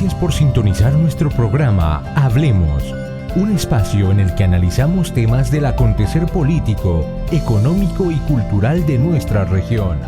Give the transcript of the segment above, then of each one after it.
Gracias por sintonizar nuestro programa Hablemos, un espacio en el que analizamos temas del acontecer político, económico y cultural de nuestra región.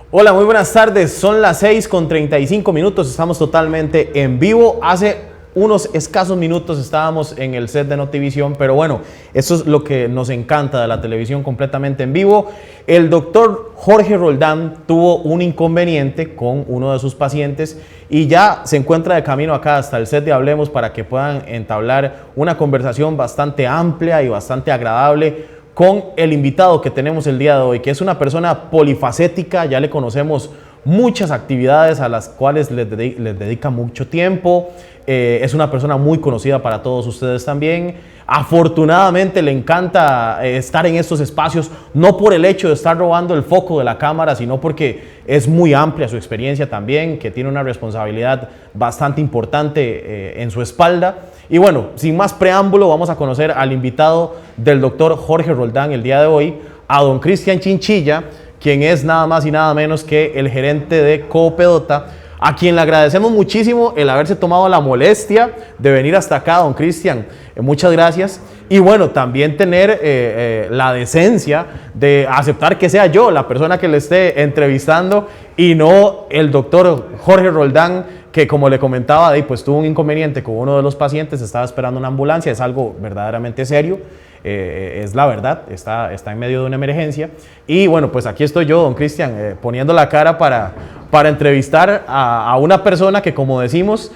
Hola, muy buenas tardes. Son las 6:35. Estamos totalmente en vivo. Hace unos escasos minutos estábamos en el set de Notivisión, pero bueno, eso es lo que nos encanta de la televisión completamente en vivo. El doctor Jorge Roldán tuvo un inconveniente con uno de sus pacientes y ya se encuentra de camino acá hasta el set de Hablemos para que puedan entablar una conversación bastante amplia y bastante agradable con el invitado que tenemos el día de hoy, que es una persona polifacética. Ya le conocemos muchas actividades a las cuales les dedica mucho tiempo. Es una persona muy conocida para todos ustedes también. Afortunadamente le encanta estar en estos espacios, no por el hecho de estar robando el foco de la cámara, sino porque es muy amplia su experiencia también, que tiene una responsabilidad bastante importante en su espalda. Y bueno, sin más preámbulo, vamos a conocer al invitado del doctor Jorge Roldán el día de hoy, a don Cristian Chinchilla, quien es nada más y nada menos que el gerente de Coopedota, a quien le agradecemos muchísimo el haberse tomado la molestia de venir hasta acá, don Cristian. Muchas gracias. Y bueno, también tener la decencia de aceptar que sea yo la persona que le esté entrevistando y no el doctor Jorge Roldán, que como le comentaba, pues tuvo un inconveniente con uno de los pacientes, estaba esperando una ambulancia. Es algo verdaderamente serio. Es la verdad, está en medio de una emergencia. Y bueno, pues aquí estoy yo, don Cristian, poniendo la cara para entrevistar a una persona que, como decimos,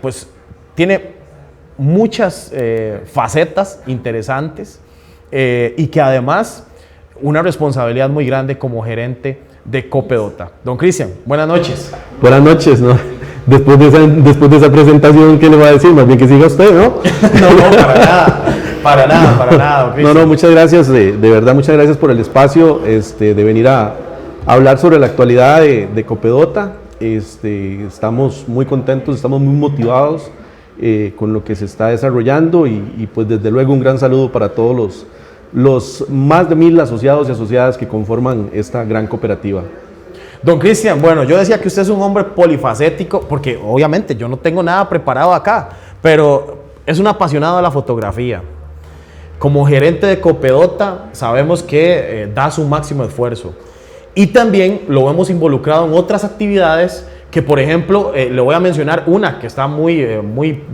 pues tiene muchas facetas interesantes y que además una responsabilidad muy grande como gerente de Coopedota. Don Cristian, buenas noches. Buenas noches, ¿no? Después de esa presentación, ¿qué le va a decir? Más bien que siga usted, ¿no? No, para nada, don Cristian. No, muchas gracias, de verdad, muchas gracias por el espacio de venir a hablar sobre la actualidad de Coopedota. Estamos muy contentos, estamos muy motivados con lo que se está desarrollando y pues desde luego un gran saludo para todos los más de 1000 asociados y asociadas que conforman esta gran cooperativa. Don Cristian, bueno, yo decía que usted es un hombre polifacético porque obviamente yo no tengo nada preparado acá, pero es un apasionado de la fotografía. Como gerente de Coopedota sabemos que da su máximo esfuerzo y también lo hemos involucrado en otras actividades que, por ejemplo, le voy a mencionar una que está muy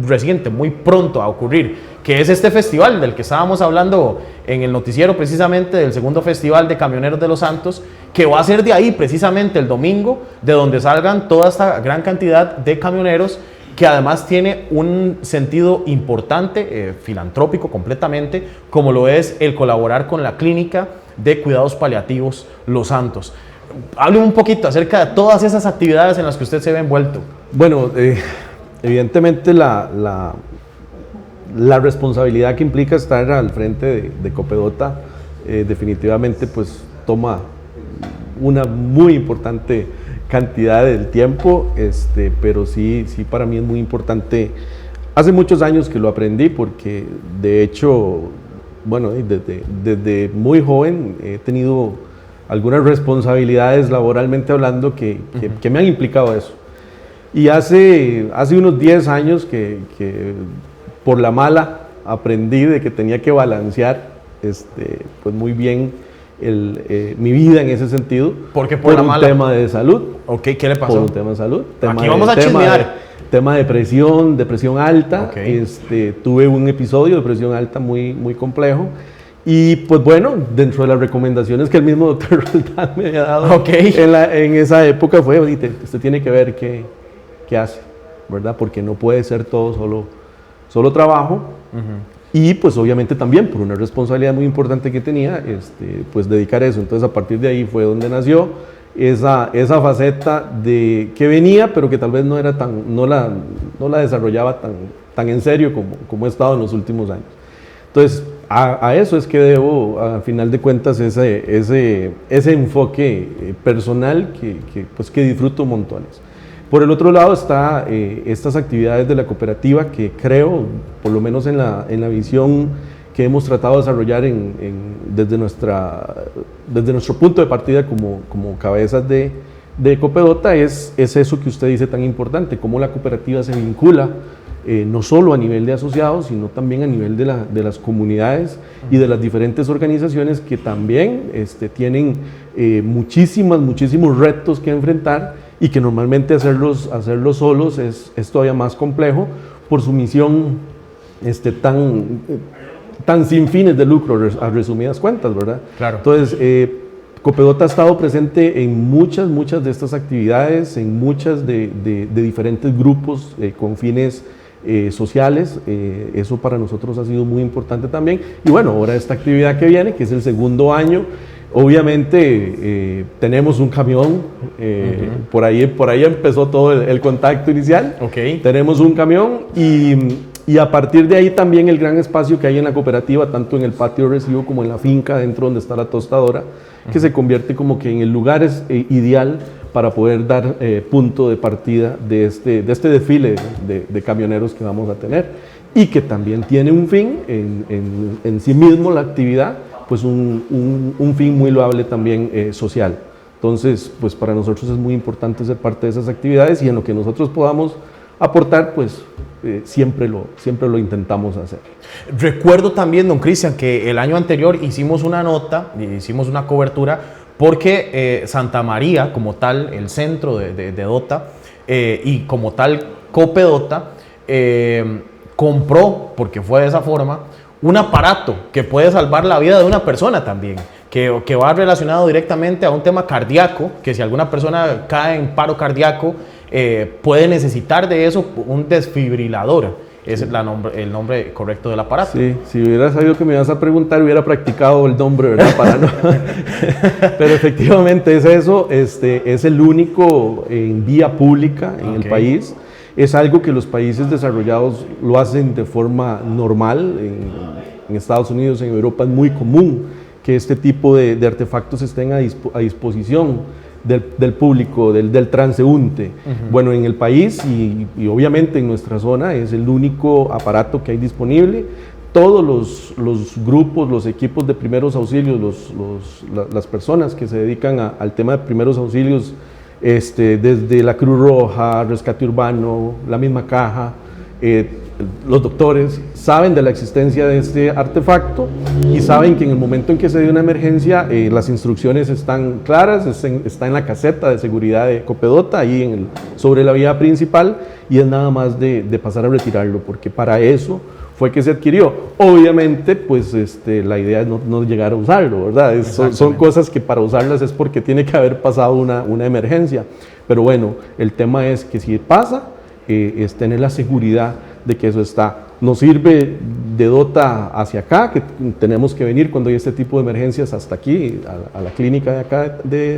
reciente, muy pronto a ocurrir, que es este festival del que estábamos hablando en el noticiero, precisamente del segundo festival de Camioneros de los Santos, que va a ser de ahí precisamente el domingo, de donde salgan toda esta gran cantidad de camioneros, que además tiene un sentido importante, filantrópico completamente, como lo es el colaborar con la Clínica de Cuidados Paliativos Los Santos. Hable un poquito acerca de todas esas actividades en las que usted se ve envuelto. Bueno, evidentemente la responsabilidad que implica estar al frente de Coopedota definitivamente pues toma una muy importante cantidad del tiempo, pero sí para mí es muy importante. Hace muchos años que lo aprendí porque de hecho, bueno, desde muy joven he tenido algunas responsabilidades laboralmente hablando que me han implicado eso. Y hace unos 10 años que por la mala aprendí de que tenía que balancear pues muy bien mi vida en ese sentido. ¿Por qué por la mala? Un tema de salud. Ok, ¿qué le pasó? Por un tema de salud. Aquí vamos a chismear. Tema de depresión alta. Okay. Tuve un episodio de presión alta muy complejo. Y pues bueno, dentro de las recomendaciones que el mismo doctor Roldán me había dado en esa época fue, usted tiene que ver qué hace, ¿verdad? Porque no puede ser todo solo trabajo. Y pues obviamente también por una responsabilidad muy importante que tenía, pues dedicar eso. Entonces a partir de ahí fue donde nació esa faceta que venía, pero que tal vez no la desarrollaba tan en serio como he estado en los últimos años. Entonces a eso es que debo, a final de cuentas, ese enfoque personal que disfruto montones. Por el otro lado está estas actividades de la cooperativa que creo, por lo menos en la visión que hemos tratado de desarrollar desde nuestro punto de partida como cabezas de de Copedota es eso que usted dice tan importante, cómo la cooperativa se vincula no solo a nivel de asociados, sino también a nivel de las comunidades y de las diferentes organizaciones que también tienen muchísimos retos que enfrentar y que normalmente hacerlos solos es todavía más complejo por su misión tan sin fines de lucro, a resumidas cuentas, ¿verdad? Claro. Entonces, Copedota ha estado presente en muchas de estas actividades, en muchas de diferentes grupos con fines sociales. Eso para nosotros ha sido muy importante también. Y bueno, ahora esta actividad que viene, que es el segundo año, obviamente tenemos un camión, por ahí empezó todo el contacto inicial. Okay. Tenemos un camión y a partir de ahí también el gran espacio que hay en la cooperativa, tanto en el patio de recibo como en la finca, dentro donde está la tostadora, que se convierte como que en el lugar ideal para poder dar punto de partida de este desfile de camioneros que vamos a tener, y que también tiene un fin en sí mismo la actividad, pues un fin muy loable también social. Entonces, pues para nosotros es muy importante ser parte de esas actividades, y en lo que nosotros podamos aportar, pues siempre lo intentamos hacer. Recuerdo también, don Cristian, que el año anterior hicimos una nota, hicimos una cobertura, porque Santa María, como tal, el centro de Dota, y como tal Copedota, compró, porque fue de esa forma, un aparato que puede salvar la vida de una persona también, que va relacionado directamente a un tema cardíaco, que si alguna persona cae en paro cardíaco, puede necesitar de eso un desfibrilador. Es el nombre correcto del aparato. Sí, si hubiera sabido que me ibas a preguntar, hubiera practicado el nombre, ¿verdad? Para no. Pero efectivamente es eso, es el único en vía pública en el país. Es algo que los países desarrollados lo hacen de forma normal. En Estados Unidos, en Europa es muy común que este tipo de artefactos estén a disposición del público, del transeúnte. Bueno, en el país y obviamente en nuestra zona es el único aparato que hay disponible. Todos los grupos, los equipos de primeros auxilios, las personas que se dedican al tema de primeros auxilios, desde la Cruz Roja, Rescate Urbano, la misma Caja, los doctores saben de la existencia de este artefacto y saben que en el momento en que se dio una emergencia, las instrucciones están claras, está en la caseta de seguridad de Copedota, ahí sobre la vía principal, y es nada más de pasar a retirarlo, porque para eso fue que se adquirió. Obviamente, pues la idea es no llegar a usarlo, ¿verdad? Son cosas que para usarlas es porque tiene que haber pasado una emergencia. Pero bueno, el tema es que si pasa, es tener la seguridad de que eso está. Nos sirve de Dota hacia acá, que tenemos que venir cuando hay este tipo de emergencias hasta aquí, a la clínica de acá,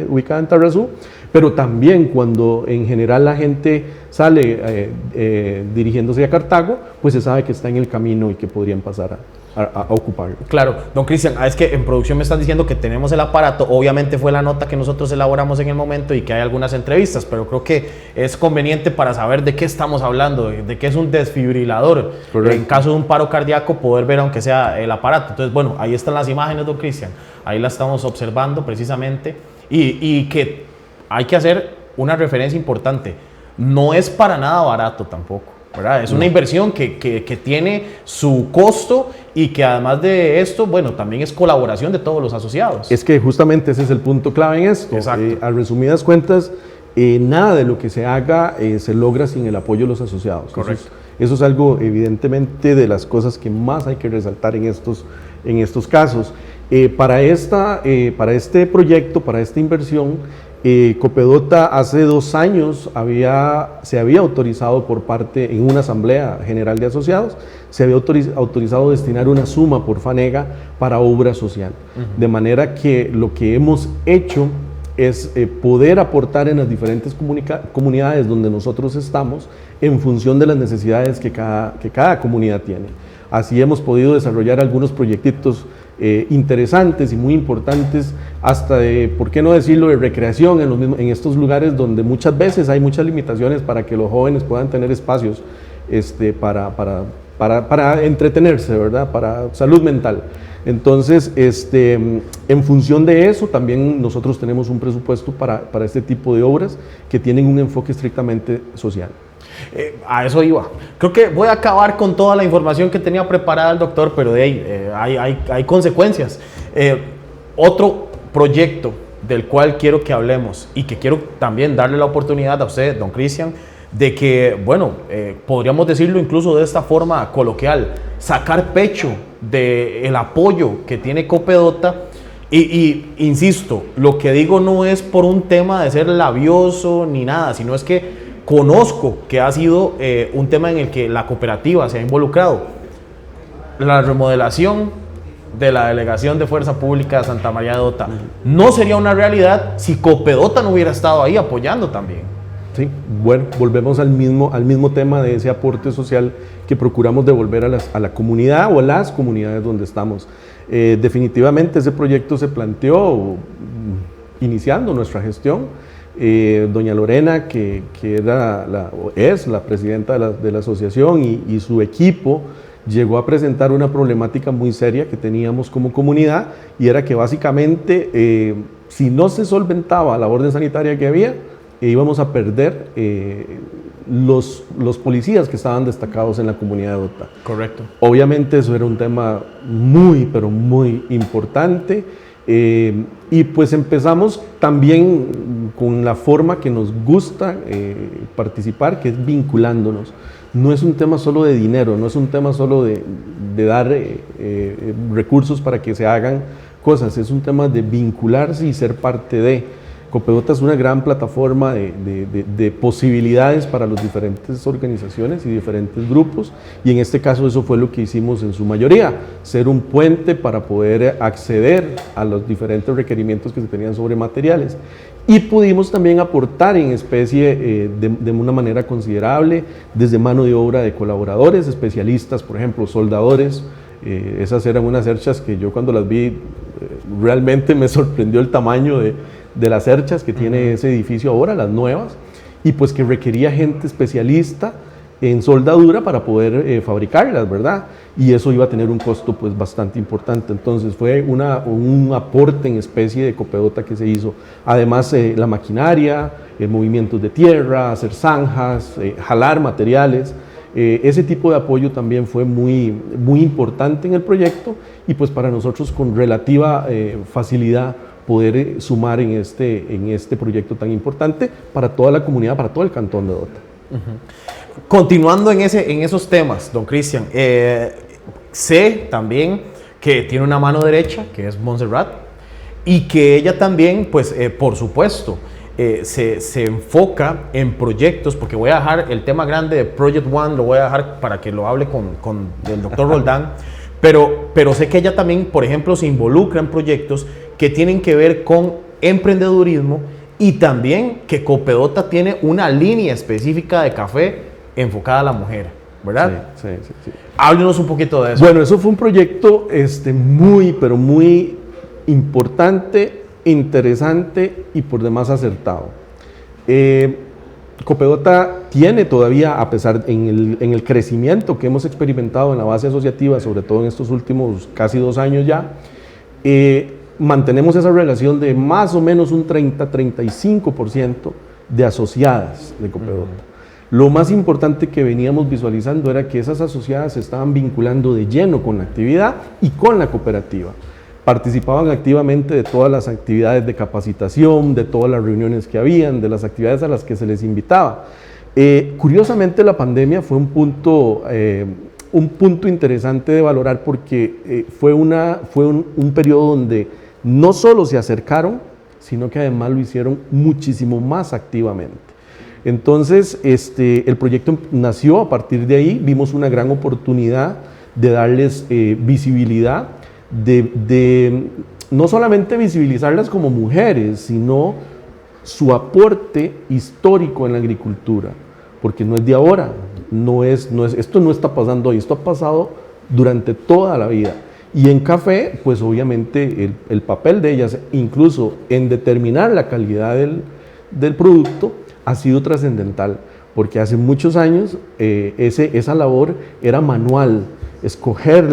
ubicada en Tarrazú, pero también cuando en general la gente sale dirigiéndose a Cartago, pues se sabe que está en el camino y que podrían pasar a ocuparlo. Claro, don Cristian, es que en producción me están diciendo que tenemos el aparato. Obviamente fue la nota que nosotros elaboramos en el momento y que hay algunas entrevistas, pero creo que es conveniente para saber de qué estamos hablando, de qué es un desfibrilador. Correcto. En caso de un paro cardíaco, poder ver aunque sea el aparato. Entonces, bueno, ahí están las imágenes, don Cristian, ahí las estamos observando precisamente, y que hay que hacer una referencia importante. No es para nada barato tampoco, ¿verdad? Es una inversión que tiene su costo y que además de esto, bueno, también es colaboración de todos los asociados. Es que justamente ese es el punto clave en esto. Exacto. A resumidas cuentas, nada de lo que se haga se logra sin el apoyo de los asociados. Correcto. Eso es algo evidentemente de las cosas que más hay que resaltar en estos casos. Para este proyecto, para esta inversión, Copedota hace 2 años se había autorizado por parte, en una asamblea general de asociados, se había autorizado destinar una suma por FANEGA para obra social. De manera que lo que hemos hecho es poder aportar en las diferentes comunidades donde nosotros estamos en función de las necesidades que cada comunidad tiene. Así hemos podido desarrollar algunos proyectitos interesantes y muy importantes, hasta de, ¿por qué no decirlo?, de recreación en estos lugares donde muchas veces hay muchas limitaciones para que los jóvenes puedan tener espacios para para entretenerse, ¿verdad? Para salud mental. Entonces, en función de eso, también nosotros tenemos un presupuesto para este tipo de obras que tienen un enfoque estrictamente social. A eso iba. Creo que voy a acabar con toda la información que tenía preparada el doctor, pero de ahí hay consecuencias. Otro proyecto del cual quiero que hablemos y que quiero también darle la oportunidad a usted, don Cristian, de que, bueno, podríamos decirlo incluso de esta forma coloquial, sacar pecho del apoyo que tiene Copedota. Y insisto, lo que digo no es por un tema de ser labioso ni nada, sino es que conozco que ha sido un tema en el que la cooperativa se ha involucrado. La remodelación de la Delegación de Fuerza Pública de Santa María de Dota no sería una realidad si Copedota no hubiera estado ahí apoyando también. Sí, bueno, volvemos al mismo tema de ese aporte social que procuramos devolver a la comunidad o a las comunidades donde estamos. Definitivamente ese proyecto se planteó iniciando nuestra gestión. Doña Lorena, que es la presidenta de la asociación, y su equipo llegó a presentar una problemática muy seria que teníamos como comunidad, y era que básicamente si no se solventaba la orden sanitaria que había, íbamos a perder los policías que estaban destacados en la comunidad de Dota. Correcto. Obviamente eso era un tema muy, pero muy importante. Y pues empezamos también con la forma que nos gusta participar, que es vinculándonos. No es un tema solo de dinero, no es un tema solo de dar recursos para que se hagan cosas, es un tema de vincularse y ser parte de. Copedota es una gran plataforma de posibilidades para las diferentes organizaciones y diferentes grupos, y en este caso eso fue lo que hicimos en su mayoría, ser un puente para poder acceder a los diferentes requerimientos que se tenían sobre materiales. Y pudimos también aportar en especie de una manera considerable, desde mano de obra de colaboradores, especialistas, por ejemplo, soldadores. Esas eran unas cerchas que yo cuando las vi realmente me sorprendió el tamaño de las cerchas que tiene ese edificio ahora, las nuevas, y pues que requería gente especialista en soldadura para poder fabricarlas, ¿verdad? Y eso iba a tener un costo pues bastante importante. Entonces fue un aporte en especie de Copedota que se hizo. Además la maquinaria, movimientos de tierra, hacer zanjas, jalar materiales. Ese tipo de apoyo también fue muy, muy importante en el proyecto, y pues para nosotros con relativa facilidad poder sumar en este proyecto tan importante para toda la comunidad, para todo el cantón de Dota. Continuando en esos temas, don Cristian, sé también que tiene una mano derecha, que es Montserrat, y que ella también, pues, por supuesto, se enfoca en proyectos, porque voy a dejar el tema grande de Project One, lo voy a dejar para que lo hable con el doctor Roldán, pero sé que ella también, por ejemplo, se involucra en proyectos que tienen que ver con emprendedurismo, y también que Copedota tiene una línea específica de café enfocada a la mujer, ¿verdad? Sí. Háblenos un poquito de eso. Bueno, eso fue un proyecto muy, pero muy importante, interesante y por demás acertado. Copedota tiene todavía, a pesar en el crecimiento que hemos experimentado en la base asociativa, sobre todo en estos últimos casi 2 años ya, mantenemos esa relación de más o menos un 30-35% de asociadas de Copedota. Lo más importante que veníamos visualizando era que esas asociadas se estaban vinculando de lleno con la actividad y con la cooperativa. Participaban activamente de todas las actividades de capacitación, de todas las reuniones que habían, de las actividades a las que se les invitaba. Curiosamente, la pandemia fue un punto interesante de valorar, porque fue un periodo donde no solo se acercaron, sino que además lo hicieron muchísimo más activamente. Entonces, el proyecto nació a partir de ahí. Vimos una gran oportunidad de darles visibilidad, de no solamente visibilizarlas como mujeres, sino su aporte histórico en la agricultura, porque no es de ahora, esto no está pasando hoy, esto ha pasado durante toda la vida. Y en café, pues obviamente el papel de ellas, incluso en determinar la calidad del producto, ha sido trascendental, porque hace muchos años esa labor era manual. Escoger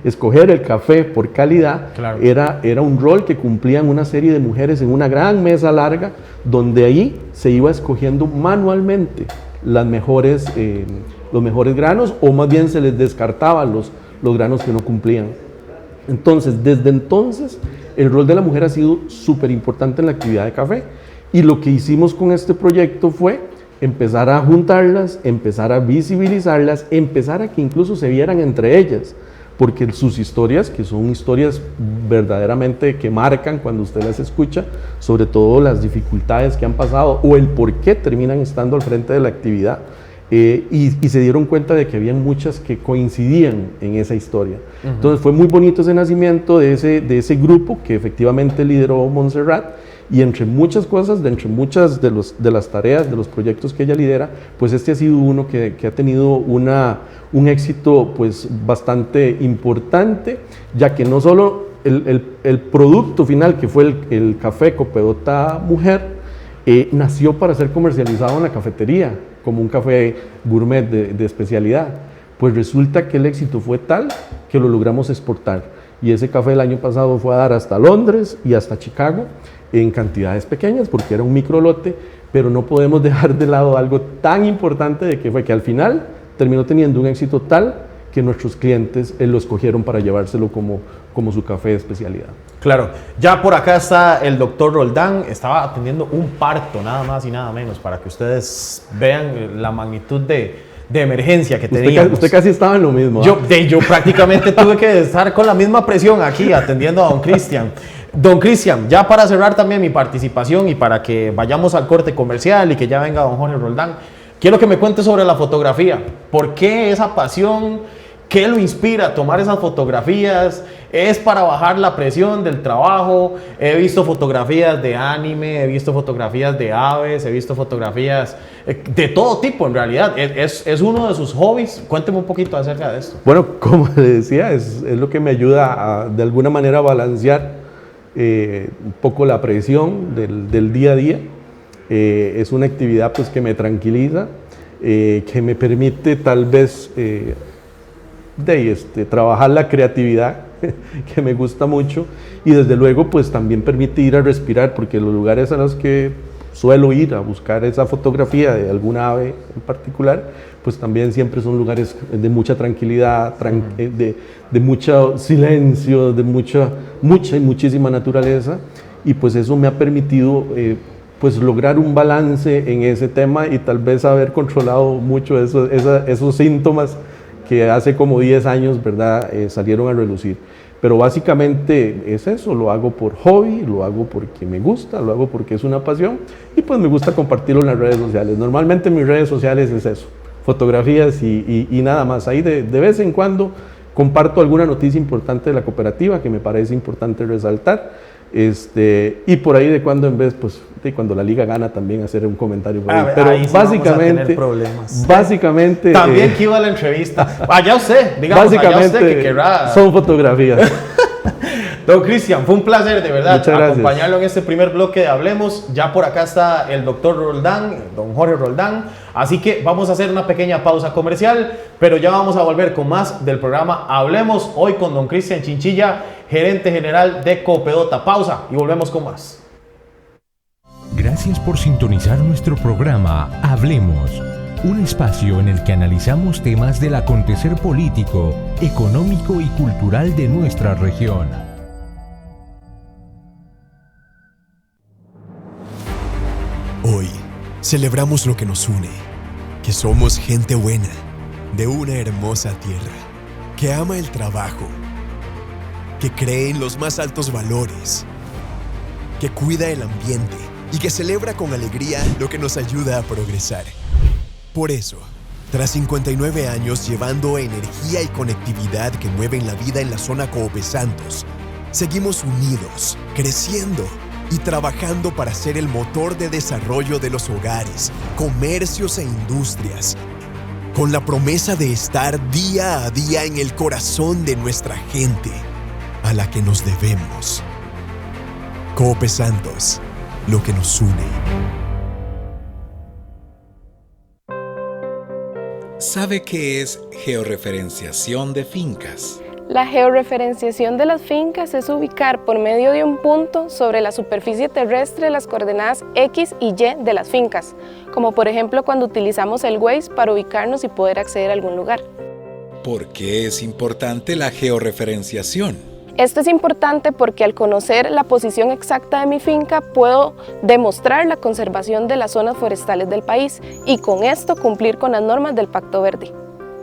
escoger el café por calidad, claro, era un rol que cumplían una serie de mujeres en una gran mesa larga, donde ahí se iba escogiendo manualmente los mejores granos, o más bien se les descartaban los granos que no cumplían. Entonces, desde entonces, el rol de la mujer ha sido súper importante en la actividad de café, y lo que hicimos con este proyecto fue empezar a juntarlas, empezar a visibilizarlas, empezar a que incluso se vieran entre ellas, porque sus historias, que son historias verdaderamente que marcan cuando usted las escucha, sobre todo las dificultades que han pasado o el por qué terminan estando al frente de la actividad, y se dieron cuenta de que habían muchas que coincidían en esa historia. Entonces fue muy bonito ese nacimiento de ese grupo que efectivamente lideró Montserrat. Y entre muchas cosas, entre muchas de las tareas, de los proyectos que ella lidera, pues este ha sido uno que ha tenido un éxito pues bastante importante, ya que no solo el producto final, que fue el café Copedota Mujer, nació para ser comercializado en la cafetería, como un café gourmet de especialidad. Pues resulta que el éxito fue tal que lo logramos exportar. Y ese café el año pasado fue a dar hasta Londres y hasta Chicago, en cantidades pequeñas, porque era un microlote, pero no podemos dejar de lado algo tan importante, de que fue que al final terminó teniendo un éxito tal que nuestros clientes lo escogieron para llevárselo como su café de especialidad. Claro, ya por acá está el doctor Roldán, estaba atendiendo un parto, nada más y nada menos, para que ustedes vean la magnitud de emergencia que teníamos. Usted casi estaba en lo mismo. Yo prácticamente tuve que estar con la misma presión aquí atendiendo a don Cristian. Don Cristian, ya para cerrar también mi participación y para que vayamos al corte comercial y que ya venga don Jorge Roldán, quiero que me cuente sobre la fotografía. ¿Por qué esa pasión? ¿Qué lo inspira a tomar esas fotografías? ¿Es para bajar la presión del trabajo? He visto fotografías de anime, he visto fotografías de aves, he visto fotografías de todo tipo en realidad. ¿Es uno de sus hobbies? Cuénteme un poquito acerca de esto. Bueno, como le decía, es lo que me ayuda a, de alguna manera, a balancear un poco la presión del día a día. Es una actividad pues que me tranquiliza, que me permite tal vez trabajar la creatividad, que me gusta mucho, y desde luego pues también permite ir a respirar, porque los lugares a los que suelo ir a buscar esa fotografía de alguna ave en particular, pues también siempre son lugares de mucha tranquilidad, de mucho silencio, de mucha y muchísima naturaleza, y pues eso me ha permitido pues lograr un balance en ese tema, y tal vez haber controlado mucho esos síntomas que hace como 10 años, ¿verdad?, salieron a relucir. Pero básicamente es eso, lo hago por hobby, lo hago porque me gusta, lo hago porque es una pasión, y pues me gusta compartirlo en las redes sociales. Normalmente en mis redes sociales es eso, fotografías y nada más. Ahí de vez en cuando comparto alguna noticia importante de la cooperativa que me parece importante resaltar, y por ahí de cuando en vez, pues cuando la liga gana, también hacer un comentario por ahí. Pero ahí básicamente también que iba a la entrevista. Ya usted, digamos, básicamente usted que querrá. Son fotografías. Don Cristian, fue un placer de verdad acompañarlo en este primer bloque de Hablemos. Ya por acá está el doctor Roldán, don Jorge Roldán. Así que vamos a hacer una pequeña pausa comercial, pero ya vamos a volver con más del programa Hablemos, hoy con don Cristian Chinchilla, gerente general de Copedota. Pausa y volvemos con más. Gracias por sintonizar nuestro programa Hablemos, un espacio en el que analizamos temas del acontecer político, económico y cultural de nuestra región. Hoy celebramos lo que nos une, que somos gente buena, de una hermosa tierra, que ama el trabajo, que cree en los más altos valores, que cuida el ambiente y que celebra con alegría lo que nos ayuda a progresar. Por eso, tras 59 años llevando energía y conectividad que mueven la vida en la zona Coopé Santos, seguimos unidos, creciendo y trabajando para ser el motor de desarrollo de los hogares, comercios e industrias, con la promesa de estar día a día en el corazón de nuestra gente, a la que nos debemos. Coopé Santos, lo que nos une. ¿Sabe qué es georreferenciación de fincas? La georreferenciación de las fincas es ubicar por medio de un punto sobre la superficie terrestre las coordenadas X y Y de las fincas, como por ejemplo cuando utilizamos el Waze para ubicarnos y poder acceder a algún lugar. ¿Por qué es importante la georreferenciación? Esto es importante porque al conocer la posición exacta de mi finca puedo demostrar la conservación de las zonas forestales del país y con esto cumplir con las normas del Pacto Verde.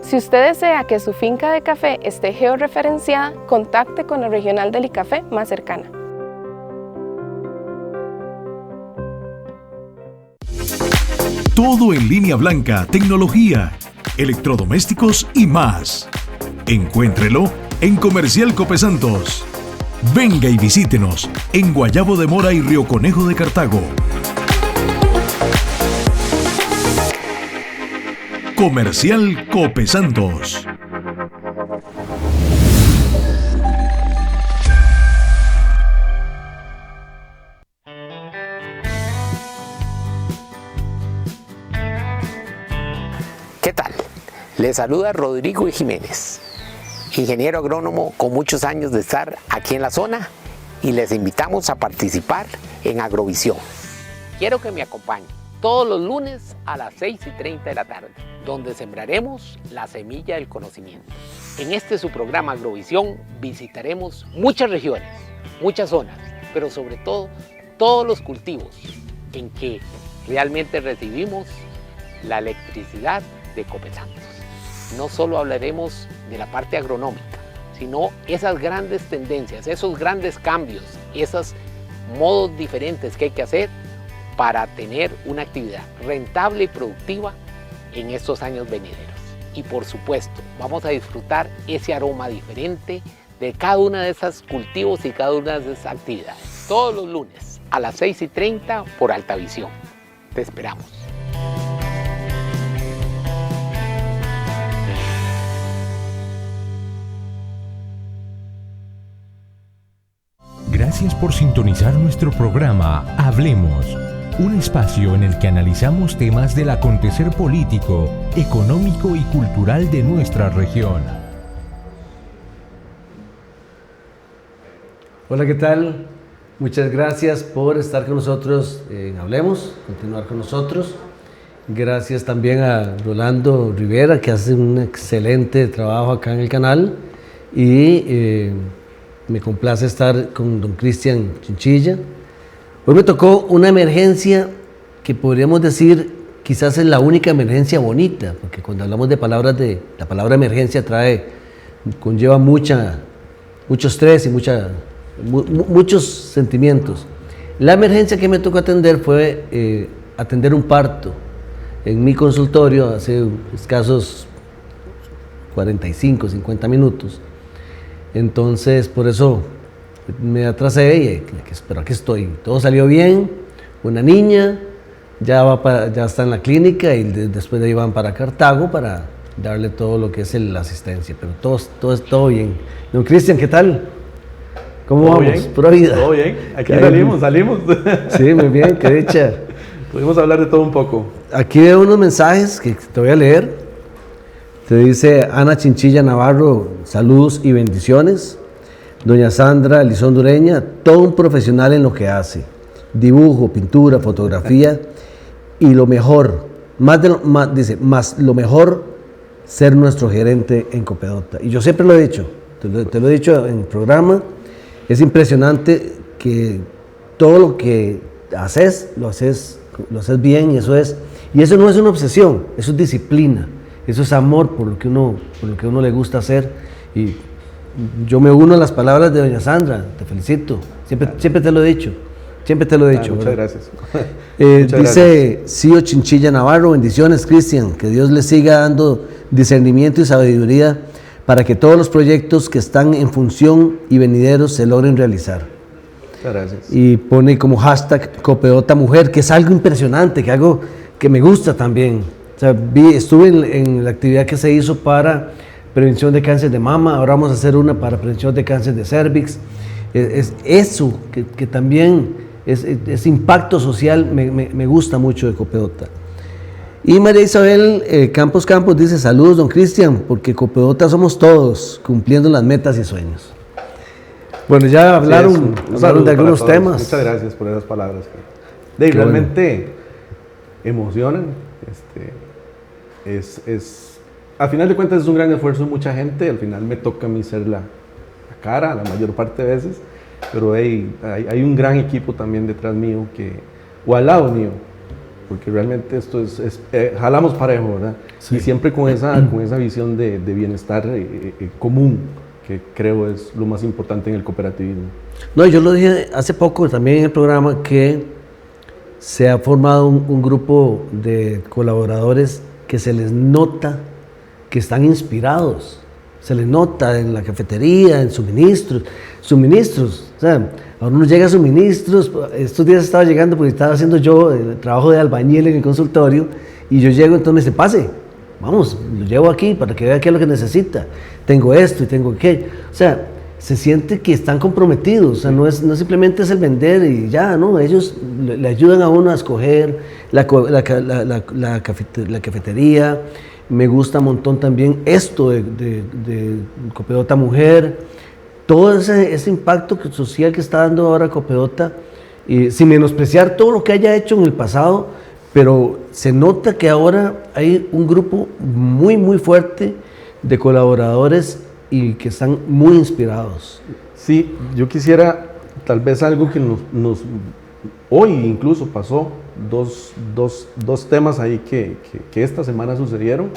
Si usted desea que su finca de café esté georreferenciada, contacte con la regional del ICAFE más cercana. Todo en línea blanca, tecnología, electrodomésticos y más. Encuéntrelo en Comercial Copesantos. Venga y visítenos en Guayabo de Mora y Río Conejo de Cartago. Comercial Copesantos. ¿Qué tal? Les saluda Rodrigo Jiménez, ingeniero agrónomo con muchos años de estar aquí en la zona, y les invitamos a participar en Agrovisión. Quiero que me acompañen todos los lunes a las 6:30 de la tarde, donde sembraremos la semilla del conocimiento. En este su programa Agrovisión visitaremos muchas regiones, muchas zonas, pero sobre todo todos los cultivos en que realmente recibimos la electricidad de Copesantos. No solo hablaremos de la parte agronómica, sino esas grandes tendencias, esos grandes cambios, esos modos diferentes que hay que hacer para tener una actividad rentable y productiva en estos años venideros. Y por supuesto, vamos a disfrutar ese aroma diferente de cada una de esos cultivos y cada una de esas actividades. Todos los lunes a las 6:30 por Altavisión. Te esperamos. Gracias por sintonizar nuestro programa Hablemos, un espacio en el que analizamos temas del acontecer político, económico y cultural de nuestra región. Hola, ¿qué tal? Muchas gracias por estar con nosotros en Hablemos, continuar con nosotros. Gracias también a Rolando Rivera, que hace un excelente trabajo acá en el canal, y me complace estar con don Cristian Chinchilla. Hoy me tocó una emergencia que podríamos decir quizás es la única emergencia bonita, porque cuando hablamos de la palabra emergencia conlleva mucho estrés y muchos sentimientos. La emergencia que me tocó atender fue atender un parto en mi consultorio hace escasos 45, 50 minutos. Entonces, por eso me atrasé, pero aquí estoy. Todo salió bien, una niña, ya está en la clínica, y después de ahí van para Cartago para darle todo lo que es la asistencia, pero todo bien. Don Cristian, ¿qué tal? ¿Cómo vamos? Bien. Pura vida. Todo bien, aquí salimos. Sí, muy bien, qué dicha. Pudimos hablar de todo un poco. Aquí veo unos mensajes que te voy a leer. Te dice Ana Chinchilla Navarro, saludos y bendiciones. Doña Sandra Elizondo Ureña, todo un profesional en lo que hace. Dibujo, pintura, fotografía, y lo mejor, más lo mejor, ser nuestro gerente en Copedota. Y yo siempre lo he dicho, te lo he dicho en el programa, es impresionante que todo lo que haces, lo haces bien, y eso no es una obsesión, eso es disciplina. Eso es amor por lo que uno le gusta hacer, y yo me uno a las palabras de doña Sandra. Te felicito, siempre te lo he dicho, Muchas gracias. Dice Cío Chinchilla Navarro, bendiciones Cristian, que Dios le siga dando discernimiento y sabiduría para que todos los proyectos que están en función y venideros se logren realizar. Muchas gracias. Y pone como hashtag Copedota Mujer, que es algo impresionante, algo que me gusta también. O sea, estuve en la actividad que se hizo para prevención de cáncer de mama, ahora vamos a hacer una para prevención de cáncer de cervix. Es eso que también es impacto social, me gusta mucho de Copedota. Y María Isabel Campos dice, saludos don Cristian, porque Copedota somos todos, cumpliendo las metas y sueños. Bueno, ya hablaron de algunos temas. Muchas gracias por esas palabras. Realmente emocionan. Al final de cuentas es un gran esfuerzo de mucha gente. Al final me toca a mí ser la cara la mayor parte de veces. Pero hay un gran equipo también detrás mío, o al lado mío. Porque realmente esto jalamos parejo, ¿verdad? Sí. Y siempre con esa visión de bienestar común, que creo es lo más importante en el cooperativismo. No, yo lo dije hace poco también en el programa, que se ha formado un grupo de colaboradores que se les nota que están inspirados, se les nota en la cafetería, en suministros, o sea, ahora uno llega a suministros. Estos días estaba llegando porque estaba haciendo yo el trabajo de albañil en el consultorio, y yo llego, entonces me dice, pase, vamos, lo llevo aquí para que vea qué es lo que necesita, tengo esto y tengo aquello, o sea, se siente que están comprometidos, o sea, no simplemente es el vender y ya, no, ellos le ayudan a uno a escoger la cafetería. Me gusta un montón también esto de Copedota Mujer, todo ese impacto social que está dando ahora Copedota, sin menospreciar todo lo que haya hecho en el pasado, pero se nota que ahora hay un grupo muy, muy fuerte de colaboradores y que están muy inspirados. Sí, yo quisiera tal vez algo que hoy incluso pasó, dos temas ahí que esta semana sucedieron.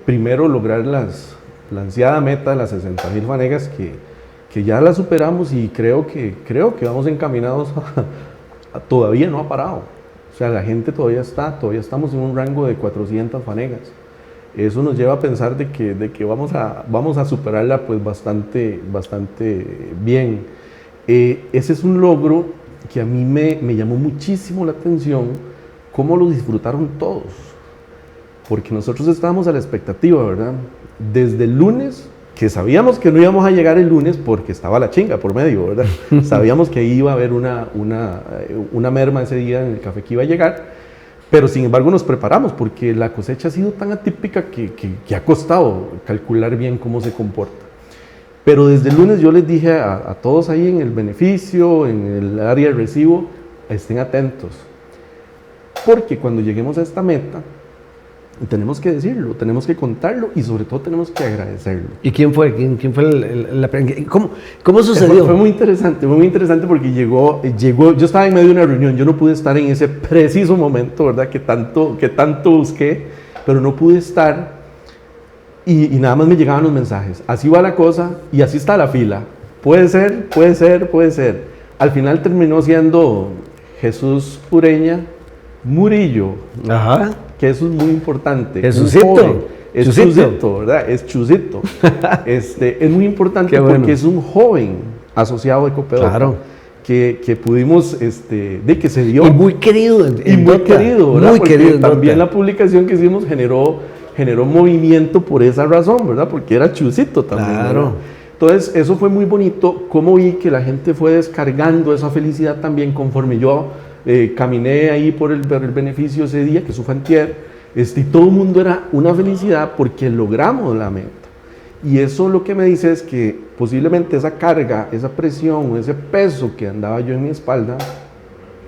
Primero, lograr la ansiada meta de las 60,000 fanegas, que ya la superamos, y creo que vamos encaminados todavía no ha parado. O sea, la gente todavía estamos en un rango de 400 fanegas. Eso nos lleva a pensar de que vamos a superarla pues bastante bien. Ese es un logro que a mí me llamó muchísimo la atención, cómo lo disfrutaron todos, porque nosotros estábamos a la expectativa, ¿verdad? Desde el lunes, que sabíamos que no íbamos a llegar el lunes porque estaba la chinga por medio, ¿verdad? Sabíamos que iba a haber una merma ese día en el café que iba a llegar, pero sin embargo nos preparamos porque la cosecha ha sido tan atípica que ha costado calcular bien cómo se comporta. Pero desde el lunes yo les dije a todos ahí en el beneficio, en el área de recibo, estén atentos, porque cuando lleguemos a esta meta, tenemos que decirlo, tenemos que contarlo, y sobre todo tenemos que agradecerlo. ¿Y quién fue? ¿Cómo sucedió? Fue muy interesante porque llegó, yo estaba en medio de una reunión, yo no pude estar en ese preciso momento, ¿verdad? Que tanto busqué, pero no pude estar, y nada más me llegaban los mensajes. Así va la cosa y así está la fila. Puede ser. Al final terminó siendo Jesús Ureña Murillo. Ajá. Que eso es muy importante. Jesucito. Es Chusito, ¿verdad? Es Chusito. Es muy importante porque es un joven asociado de Copedota. Claro. Que pudimos, de que se dio. Y muy querido. Muy querido, ¿verdad? Muy querido. También la publicación que hicimos generó movimiento por esa razón, ¿verdad? Porque era Chusito también. Claro. ¿Verdad? Entonces, eso fue muy bonito. Cómo vi que la gente fue descargando esa felicidad también conforme yo caminé ahí por el beneficio ese día, que eso fue antier, y todo el mundo era una felicidad porque logramos la meta. Y eso lo que me dice es que posiblemente esa carga, esa presión, ese peso que andaba yo en mi espalda,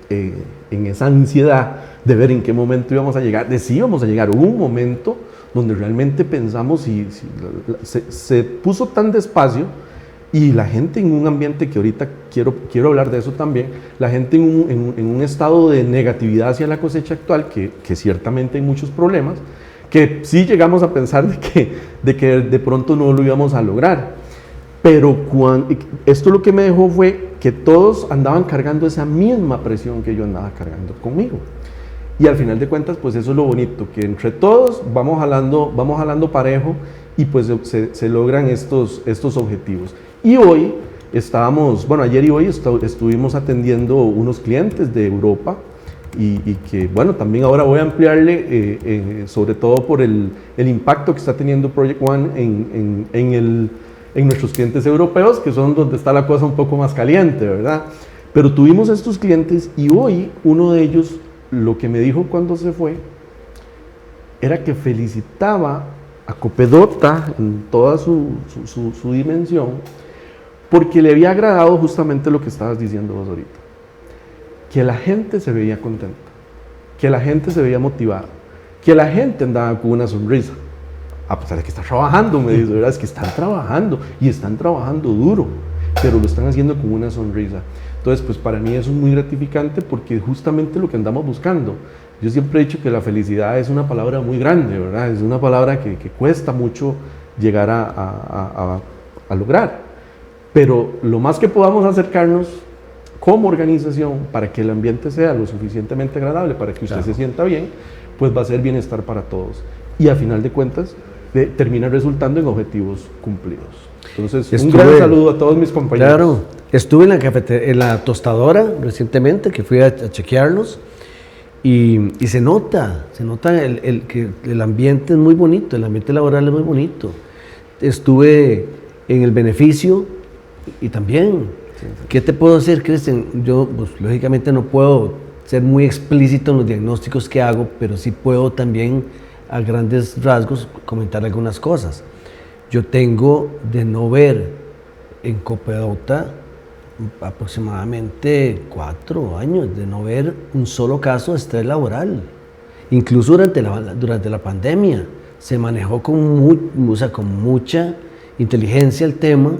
en esa ansiedad de ver en qué momento íbamos a llegar, íbamos a llegar. Hubo un momento donde realmente pensamos se puso tan despacio, y la gente en un ambiente que ahorita quiero hablar de eso también, la gente en un estado de negatividad hacia la cosecha actual, que ciertamente hay muchos problemas, que sí llegamos a pensar de que de pronto no lo íbamos a lograr. Pero esto lo que me dejó fue que todos andaban cargando esa misma presión que yo andaba cargando conmigo. Y al final de cuentas, pues eso es lo bonito, que entre todos vamos jalando parejo, y pues se logran estos objetivos. Y hoy ayer y hoy estuvimos atendiendo unos clientes de Europa, y que bueno, también ahora voy a ampliarle, sobre todo por el impacto que está teniendo Project One en nuestros clientes europeos, que son donde está la cosa un poco más caliente, ¿verdad? Pero tuvimos estos clientes, y hoy uno de ellos lo que me dijo cuando se fue era que felicitaba a Copedota en toda su dimensión, porque le había agradado justamente lo que estabas diciendo vos ahorita, que la gente se veía contenta, que la gente se veía motivada, que la gente andaba con una sonrisa, a pesar de que está trabajando, me dice, ¿verdad? Es que están trabajando y están trabajando duro, pero lo están haciendo con una sonrisa. Entonces, pues para mí eso es muy gratificante porque es justamente lo que andamos buscando. Yo siempre he dicho que la felicidad es una palabra muy grande, ¿verdad? Es una palabra que cuesta mucho llegar a lograr, pero lo más que podamos acercarnos como organización para que el ambiente sea lo suficientemente agradable, para que usted se sienta bien, pues va a ser bienestar para todos. Y a final de cuentas, termina resultando en objetivos cumplidos. Entonces, un gran saludo a todos mis compañeros. Claro, estuve en la tostadora recientemente, que fui a chequearlos, y se nota que el ambiente es muy bonito, el ambiente laboral es muy bonito. Estuve en el beneficio y también, ¿qué te puedo decir, Cristian? Yo, pues, lógicamente no puedo ser muy explícito en los diagnósticos que hago, pero sí puedo también, a grandes rasgos, comentar algunas cosas. Yo tengo de no ver en Copedota aproximadamente 4 años, de no ver un solo caso de estrés laboral. Incluso durante la pandemia se manejó con mucha inteligencia el tema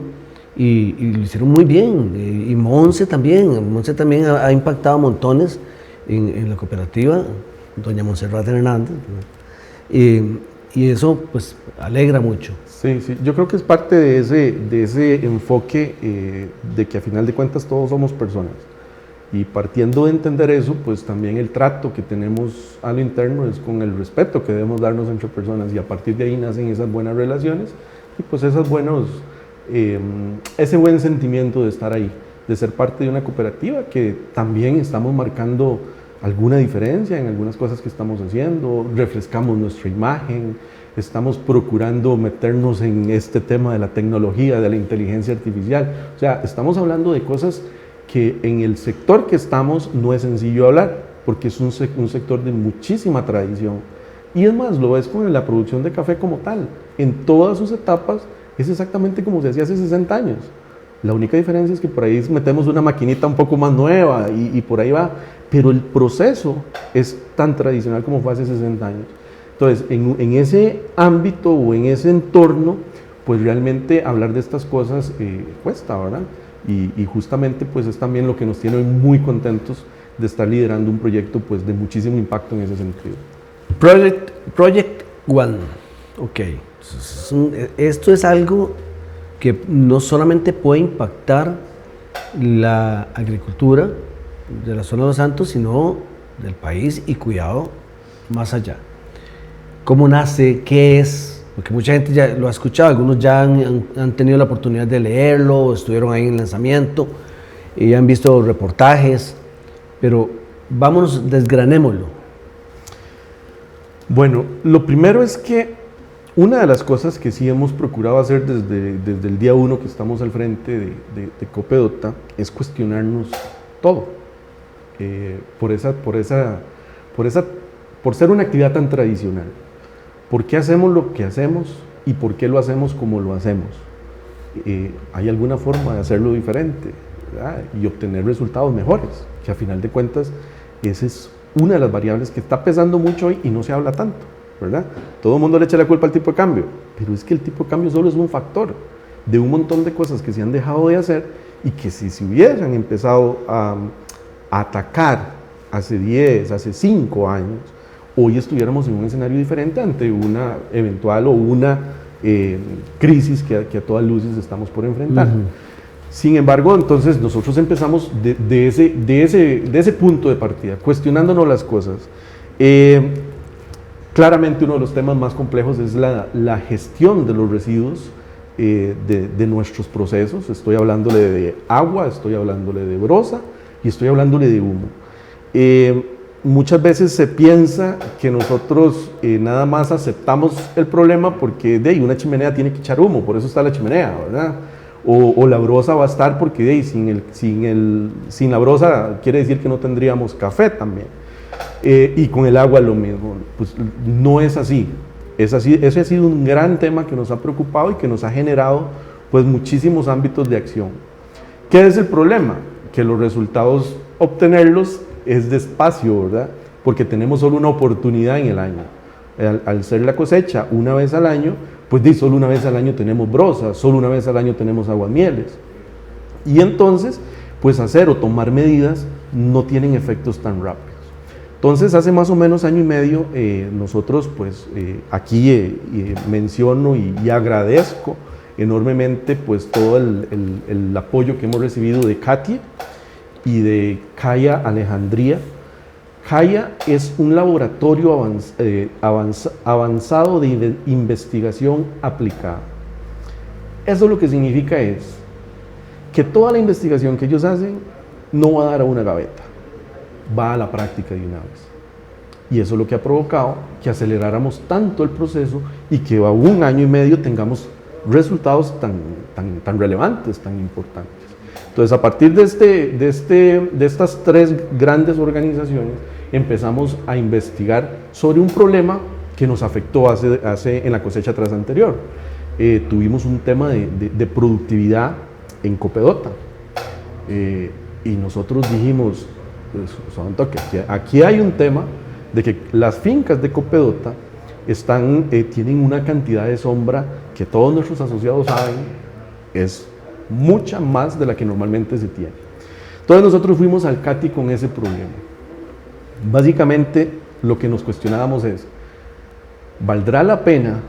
y lo hicieron muy bien. Y Monse también ha impactado montones en la cooperativa, doña Montserrat Hernández. Y eso pues alegra mucho. Sí, yo creo que es parte de ese enfoque de que a final de cuentas todos somos personas. Y partiendo de entender eso, pues también el trato que tenemos a lo interno es con el respeto que debemos darnos entre personas, y a partir de ahí nacen esas buenas relaciones y pues ese buen sentimiento de estar ahí, de ser parte de una cooperativa que también estamos marcando alguna diferencia en algunas cosas que estamos haciendo, refrescamos nuestra imagen, estamos procurando meternos en este tema de la tecnología, de la inteligencia artificial. O sea, estamos hablando de cosas que en el sector que estamos no es sencillo hablar, porque es un sector de muchísima tradición. Y es más, lo ves con la producción de café como tal. En todas sus etapas es exactamente como se hacía hace 60 años. La única diferencia es que por ahí metemos una maquinita un poco más nueva y por ahí va, pero el proceso es tan tradicional como fue hace 60 años. Entonces, en ese ámbito o en ese entorno, pues realmente hablar de estas cosas cuesta, ¿verdad? Y justamente pues es también lo que nos tiene muy contentos de estar liderando un proyecto pues de muchísimo impacto en ese sentido. Project One, ok. Esto es algo que no solamente puede impactar la agricultura de la zona de Los Santos, sino del país y, cuidado, más allá. ¿Cómo nace? ¿Qué es? Porque mucha gente ya lo ha escuchado, algunos ya han tenido la oportunidad de leerlo, estuvieron ahí en el lanzamiento y han visto reportajes, pero vámonos, desgranémoslo. Bueno, lo primero es que una de las cosas que sí hemos procurado hacer desde el día 1 que estamos al frente de Copedota es cuestionarnos todo. Por ser una actividad tan tradicional. ¿Por qué hacemos lo que hacemos y por qué lo hacemos como lo hacemos? ¿Hay alguna forma de hacerlo diferente, ¿verdad? Y obtener resultados mejores? Que a final de cuentas esa es una de las variables que está pesando mucho hoy y no se habla tanto, ¿verdad? Todo el mundo le echa la culpa al tipo de cambio, pero es que el tipo de cambio solo es un factor de un montón de cosas que se han dejado de hacer y que si se hubieran empezado a atacar hace 10, hace 5 años, hoy estuviéramos en un escenario diferente ante una eventual o una crisis que a todas luces estamos por enfrentar. Sin embargo, entonces nosotros empezamos de ese punto de partida, cuestionándonos las cosas. Claramente uno de los temas más complejos es la gestión de los residuos de nuestros procesos. Estoy hablándole de agua, estoy hablándole de broza y estoy hablándole de humo. Muchas veces se piensa que nosotros nada más aceptamos el problema porque una chimenea tiene que echar humo, por eso está la chimenea, ¿verdad? O la broza va a estar porque sin la broza quiere decir que no tendríamos café también. Y con el agua lo mismo. Pues no es así. Ese ha sido un gran tema que nos ha preocupado y que nos ha generado pues muchísimos ámbitos de acción. ¿Qué es el problema? Que los resultados, obtenerlos es despacio, ¿verdad? Porque tenemos solo una oportunidad en el año. Al ser la cosecha una vez al año, pues solo una vez al año tenemos broza, solo una vez al año tenemos aguamieles. Y entonces, pues hacer o tomar medidas no tienen efectos tan rápidos. Entonces, hace más o menos año y medio, nosotros pues aquí menciono y agradezco enormemente pues todo el apoyo que hemos recibido de Katia y de Kaya Alejandría. Kaya es un laboratorio avanzado de investigación aplicada. Eso lo que significa es que toda la investigación que ellos hacen no va a dar a una gaveta, va a la práctica de una vez. Y eso es lo que ha provocado que aceleráramos tanto el proceso y que a un año y medio tengamos resultados tan relevantes, tan importantes. Entonces, a partir de estas tres grandes organizaciones, empezamos a investigar sobre un problema que nos afectó en la cosecha tras anterior. Tuvimos un tema de productividad en Copedota. Y nosotros dijimos, pues, que aquí hay un tema de que las fincas de Copedota tienen una cantidad de sombra que todos nuestros asociados saben es mucha más de la que normalmente se tiene. Entonces nosotros fuimos al CATI con ese problema. Básicamente lo que nos cuestionábamos es, ¿valdrá la pena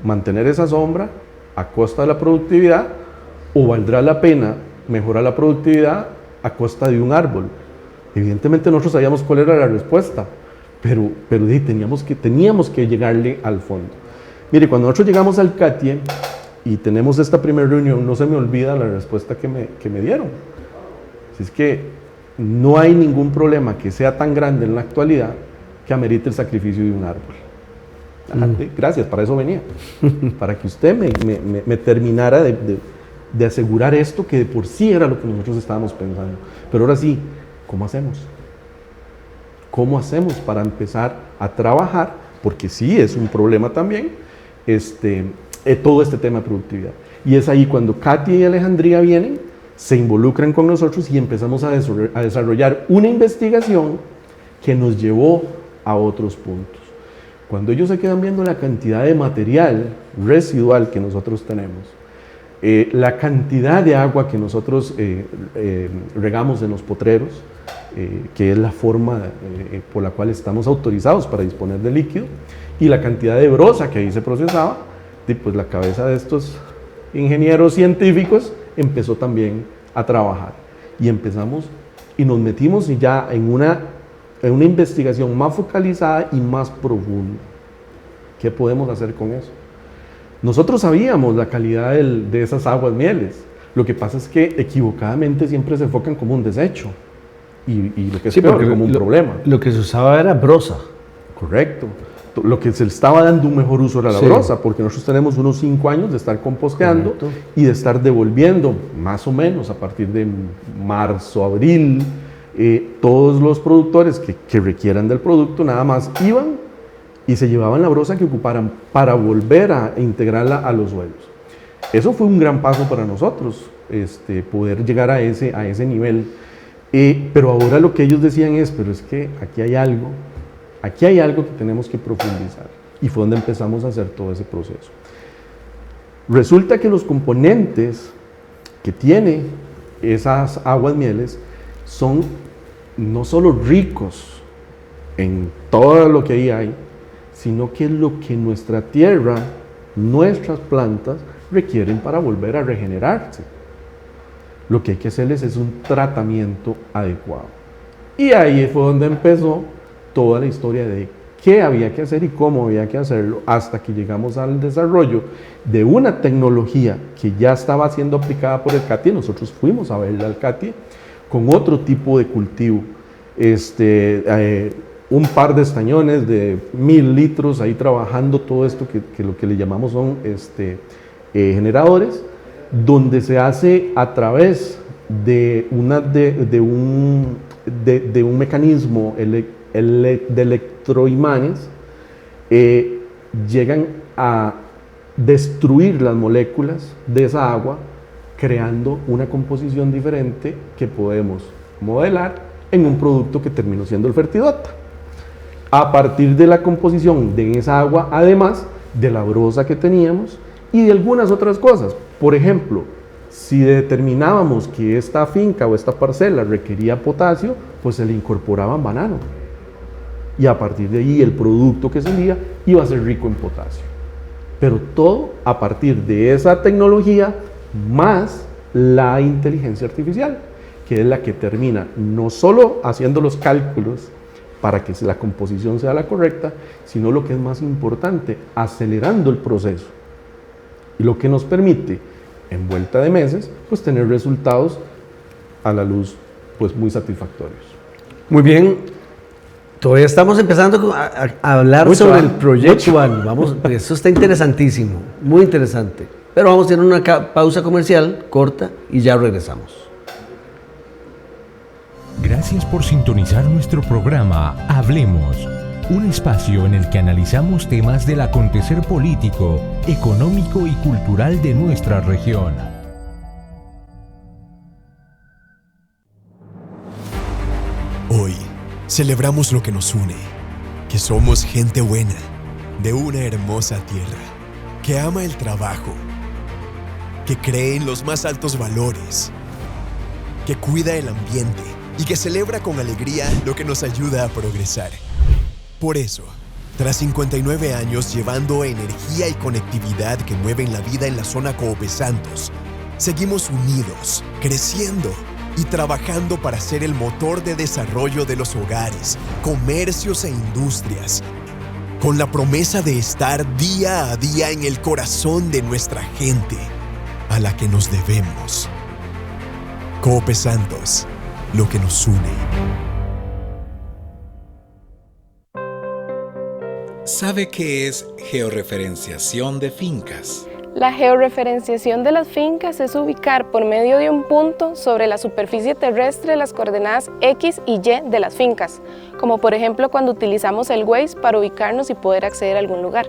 mantener esa sombra a costa de la productividad o valdrá la pena mejorar la productividad a costa de un árbol? Evidentemente nosotros sabíamos cuál era la respuesta, pero teníamos que llegarle al fondo. Mire, cuando nosotros llegamos al CATIE y tenemos esta primera reunión, no se me olvida la respuesta que me dieron. Así es que no hay ningún problema que sea tan grande en la actualidad que amerite el sacrificio de un árbol. Gracias, para eso venía. Para que usted me terminara de asegurar esto que de por sí era lo que nosotros estábamos pensando. Pero ahora sí, ¿cómo hacemos? ¿Cómo hacemos para empezar a trabajar? Porque sí es un problema también todo este tema de productividad. Y es ahí cuando Katia y Alejandría vienen, se involucran con nosotros y empezamos a desarrollar una investigación que nos llevó a otros puntos. Cuando ellos se quedan viendo la cantidad de material residual que nosotros tenemos, la cantidad de agua que nosotros regamos en los potreros, que es la forma por la cual estamos autorizados para disponer de líquido, y la cantidad de broza que ahí se procesaba, pues la cabeza de estos ingenieros científicos empezó también a trabajar. Y empezamos y nos metimos ya en una investigación más focalizada y más profunda. ¿Qué podemos hacer con eso? Nosotros sabíamos la calidad de esas aguas mieles. Lo que pasa es que equivocadamente siempre se enfocan como un desecho. Y lo que es peor, como un problema. Lo que se usaba era broza. Correcto. Lo que se le estaba dando un mejor uso era la broza, porque nosotros tenemos unos 5 años de estar composteando. Correcto. Y de estar devolviendo, más o menos a partir de marzo, abril, todos los productores que requieran del producto nada más iban y se llevaban la broza que ocuparan para volver a integrarla a los suelos. Eso fue un gran paso para nosotros, poder llegar a ese nivel. Pero ahora lo que ellos decían es, pero es que aquí hay algo que tenemos que profundizar. Y fue donde empezamos a hacer todo ese proceso. Resulta que los componentes que tiene esas aguas mieles son no solo ricos en todo lo que ahí hay, sino que es lo que nuestra tierra, nuestras plantas requieren para volver a regenerarse. Lo que hay que hacerles es un tratamiento adecuado. Y ahí fue donde empezó toda la historia de qué había que hacer y cómo había que hacerlo, hasta que llegamos al desarrollo de una tecnología que ya estaba siendo aplicada por el CATIE. Nosotros fuimos a verla al CATIE con otro tipo de cultivo, un par de estañones de 1000 litros ahí trabajando todo esto que lo que le llamamos son generadores, donde se hace a través de un mecanismo de electroimanes llegan a destruir las moléculas de esa agua, creando una composición diferente que podemos modelar en un producto que terminó siendo el Fertidota. A partir de la composición de esa agua, además de la brosa que teníamos y de algunas otras cosas. Por ejemplo, si determinábamos que esta finca o esta parcela requería potasio, pues se le incorporaban banano. Y a partir de ahí el producto que salía iba a ser rico en potasio. Pero todo a partir de esa tecnología más la inteligencia artificial, que es la que termina no solo haciendo los cálculos para que la composición sea la correcta, sino lo que es más importante, acelerando el proceso. Y lo que nos permite, en vuelta de meses, pues tener resultados a la luz pues muy satisfactorios. Muy bien. Todavía estamos empezando a hablar sobre el Project One. Vamos, eso está interesantísimo, muy interesante. Pero vamos a tener una pausa comercial corta y ya regresamos. Gracias por sintonizar nuestro programa Hablemos, un espacio en el que analizamos temas del acontecer político, económico y cultural de nuestra región. Hoy celebramos lo que nos une, que somos gente buena, de una hermosa tierra, que ama el trabajo, que cree en los más altos valores, que cuida el ambiente y que celebra con alegría lo que nos ayuda a progresar. Por eso, tras 59 años llevando energía y conectividad que mueven la vida en la zona Coopé Santos, seguimos unidos, creciendo y trabajando para ser el motor de desarrollo de los hogares, comercios e industrias, con la promesa de estar día a día en el corazón de nuestra gente, a la que nos debemos. Coopé Santos, lo que nos une. ¿Sabe qué es georreferenciación de fincas? La georreferenciación de las fincas es ubicar por medio de un punto sobre la superficie terrestre las coordenadas X y Y de las fincas, como por ejemplo cuando utilizamos el Waze para ubicarnos y poder acceder a algún lugar.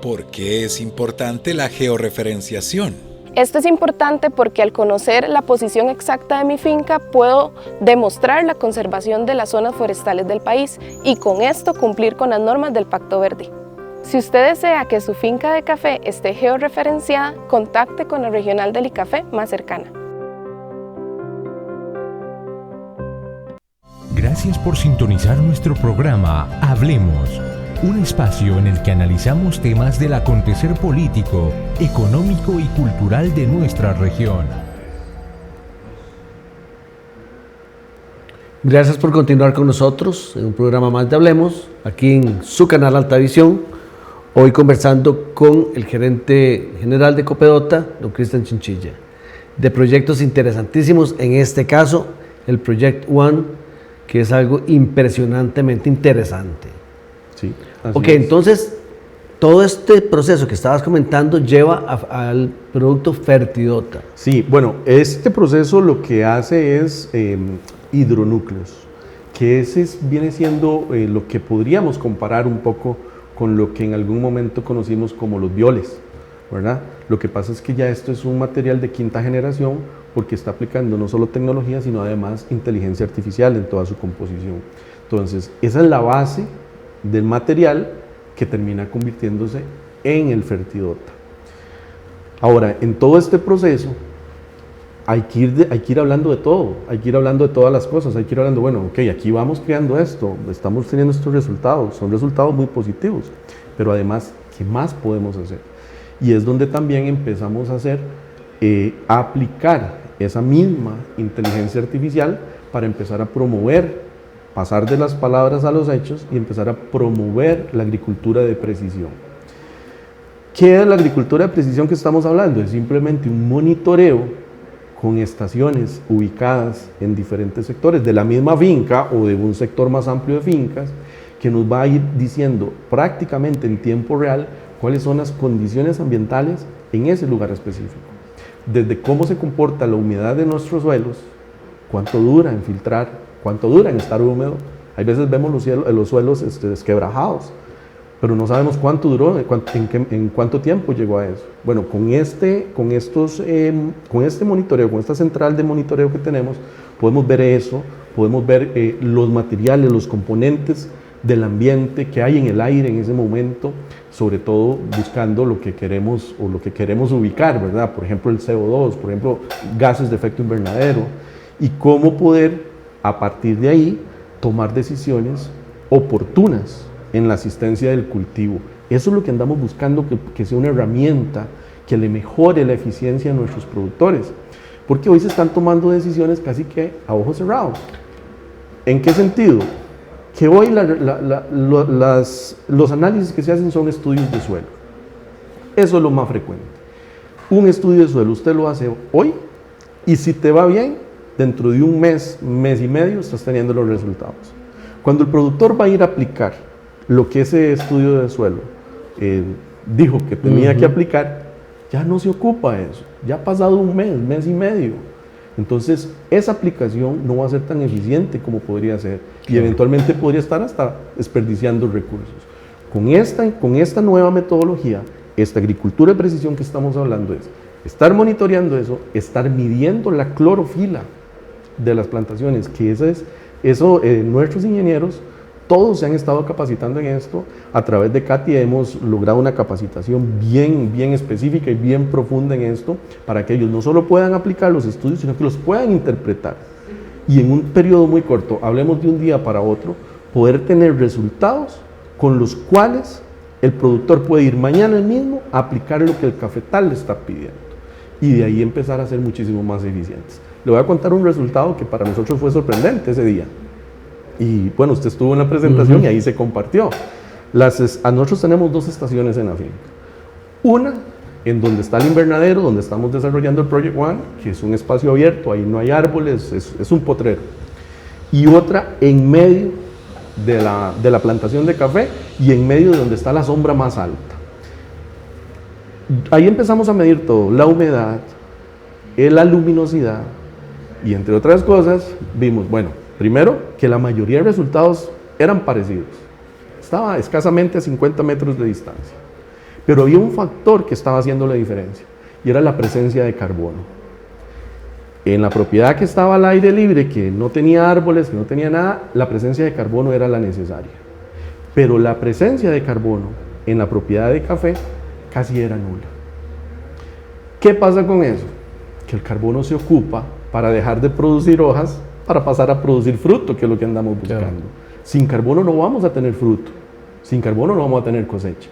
¿Por qué es importante la georreferenciación? Esto es importante porque al conocer la posición exacta de mi finca puedo demostrar la conservación de las zonas forestales del país y con esto cumplir con las normas del Pacto Verde. Si usted desea que su finca de café esté georreferenciada, contacte con la regional del ICAFE más cercana. Gracias por sintonizar nuestro programa Hablemos, un espacio en el que analizamos temas del acontecer político, económico y cultural de nuestra región. Gracias por continuar con nosotros en un programa más de Hablemos, aquí en su canal Altavisión. Hoy conversando con el gerente general de Copedota, don Cristian Chinchilla, de proyectos interesantísimos, en este caso el Project One, que es algo impresionantemente interesante. Sí, ok, entonces todo este proceso que estabas comentando lleva al producto Fertidota. Sí, bueno, este proceso lo que hace es hidronúcleos, que ese viene siendo lo que podríamos comparar un poco con lo que en algún momento conocimos como los bioles, ¿verdad? Lo que pasa es que ya esto es un material de quinta generación porque está aplicando no solo tecnología, sino además inteligencia artificial en toda su composición. Entonces, esa es la base del material que termina convirtiéndose en el Fertidota. Ahora, en todo este proceso, hay que ir hablando de todo, hay que ir hablando de todas las cosas, hay que ir hablando, bueno, ok, aquí vamos creando esto, estamos teniendo estos resultados, son resultados muy positivos, pero además, ¿qué más podemos hacer? Y es donde también empezamos a a aplicar esa misma inteligencia artificial para empezar a promover, pasar de las palabras a los hechos y empezar a promover la agricultura de precisión. ¿Qué es la agricultura de precisión que estamos hablando? Es simplemente un monitoreo con estaciones ubicadas en diferentes sectores de la misma finca o de un sector más amplio de fincas, que nos va a ir diciendo prácticamente en tiempo real cuáles son las condiciones ambientales en ese lugar específico. Desde cómo se comporta la humedad de nuestros suelos, cuánto dura en filtrar, cuánto dura en estar húmedo, Hay veces vemos los suelos desquebrajados, pero no sabemos cuánto duró, en cuánto tiempo llegó a eso. Bueno, con este monitoreo, con esta central de monitoreo que tenemos, podemos ver eso, podemos ver los materiales, los componentes del ambiente que hay en el aire en ese momento, sobre todo buscando lo que queremos o lo que queremos ubicar, ¿verdad? Por ejemplo, el CO2, por ejemplo, gases de efecto invernadero, y cómo poder, a partir de ahí, tomar decisiones oportunas en la asistencia del cultivo. Eso es lo que andamos buscando, que sea una herramienta que le mejore la eficiencia a nuestros productores, porque hoy se están tomando decisiones casi que a ojos cerrados. ¿En qué sentido? Que hoy los análisis que se hacen son estudios de suelo. Eso es lo más frecuente. Un estudio de suelo usted lo hace hoy y si te va bien, dentro de un mes, mes y medio, estás teniendo los resultados. Cuando el productor va a ir a aplicar lo que ese estudio de suelo dijo que tenía que aplicar, ya no se ocupa de eso. Ya ha pasado un mes, mes y medio. Entonces, esa aplicación no va a ser tan eficiente como podría ser y eventualmente podría estar hasta desperdiciando recursos. Con esta nueva metodología, esta agricultura de precisión que estamos hablando es estar monitoreando eso, estar midiendo la clorofila de las plantaciones, que nuestros ingenieros todos se han estado capacitando en esto. A través de CATI hemos logrado una capacitación bien específica y bien profunda en esto, para que ellos no solo puedan aplicar los estudios, sino que los puedan interpretar. Y en un periodo muy corto, hablemos de un día para otro, poder tener resultados con los cuales el productor puede ir mañana mismo a aplicar lo que el cafetal le está pidiendo. Y de ahí empezar a ser muchísimo más eficientes. Le voy a contar un resultado que para nosotros fue sorprendente ese día. Y bueno, usted estuvo en la presentación y ahí se compartió. Nosotros tenemos 2 estaciones en la finca. Una en donde está el invernadero, donde estamos desarrollando el Project One, que es un espacio abierto, ahí no hay árboles, es un potrero. Y otra en medio de la plantación de café y en medio de donde está la sombra más alta. Ahí empezamos a medir todo, la humedad, la luminosidad, y entre otras cosas vimos, bueno, primero, que la mayoría de resultados eran parecidos. Estaba escasamente a 50 metros de distancia. Pero había un factor que estaba haciendo la diferencia, y era la presencia de carbono. En la propiedad que estaba al aire libre, que no tenía árboles, que no tenía nada, la presencia de carbono era la necesaria. Pero la presencia de carbono en la propiedad de café casi era nula. ¿Qué pasa con eso? Que el carbono se ocupa para dejar de producir hojas, para pasar a producir fruto, que es lo que andamos buscando. Claro. Sin carbono no vamos a tener fruto, sin carbono no vamos a tener cosecha.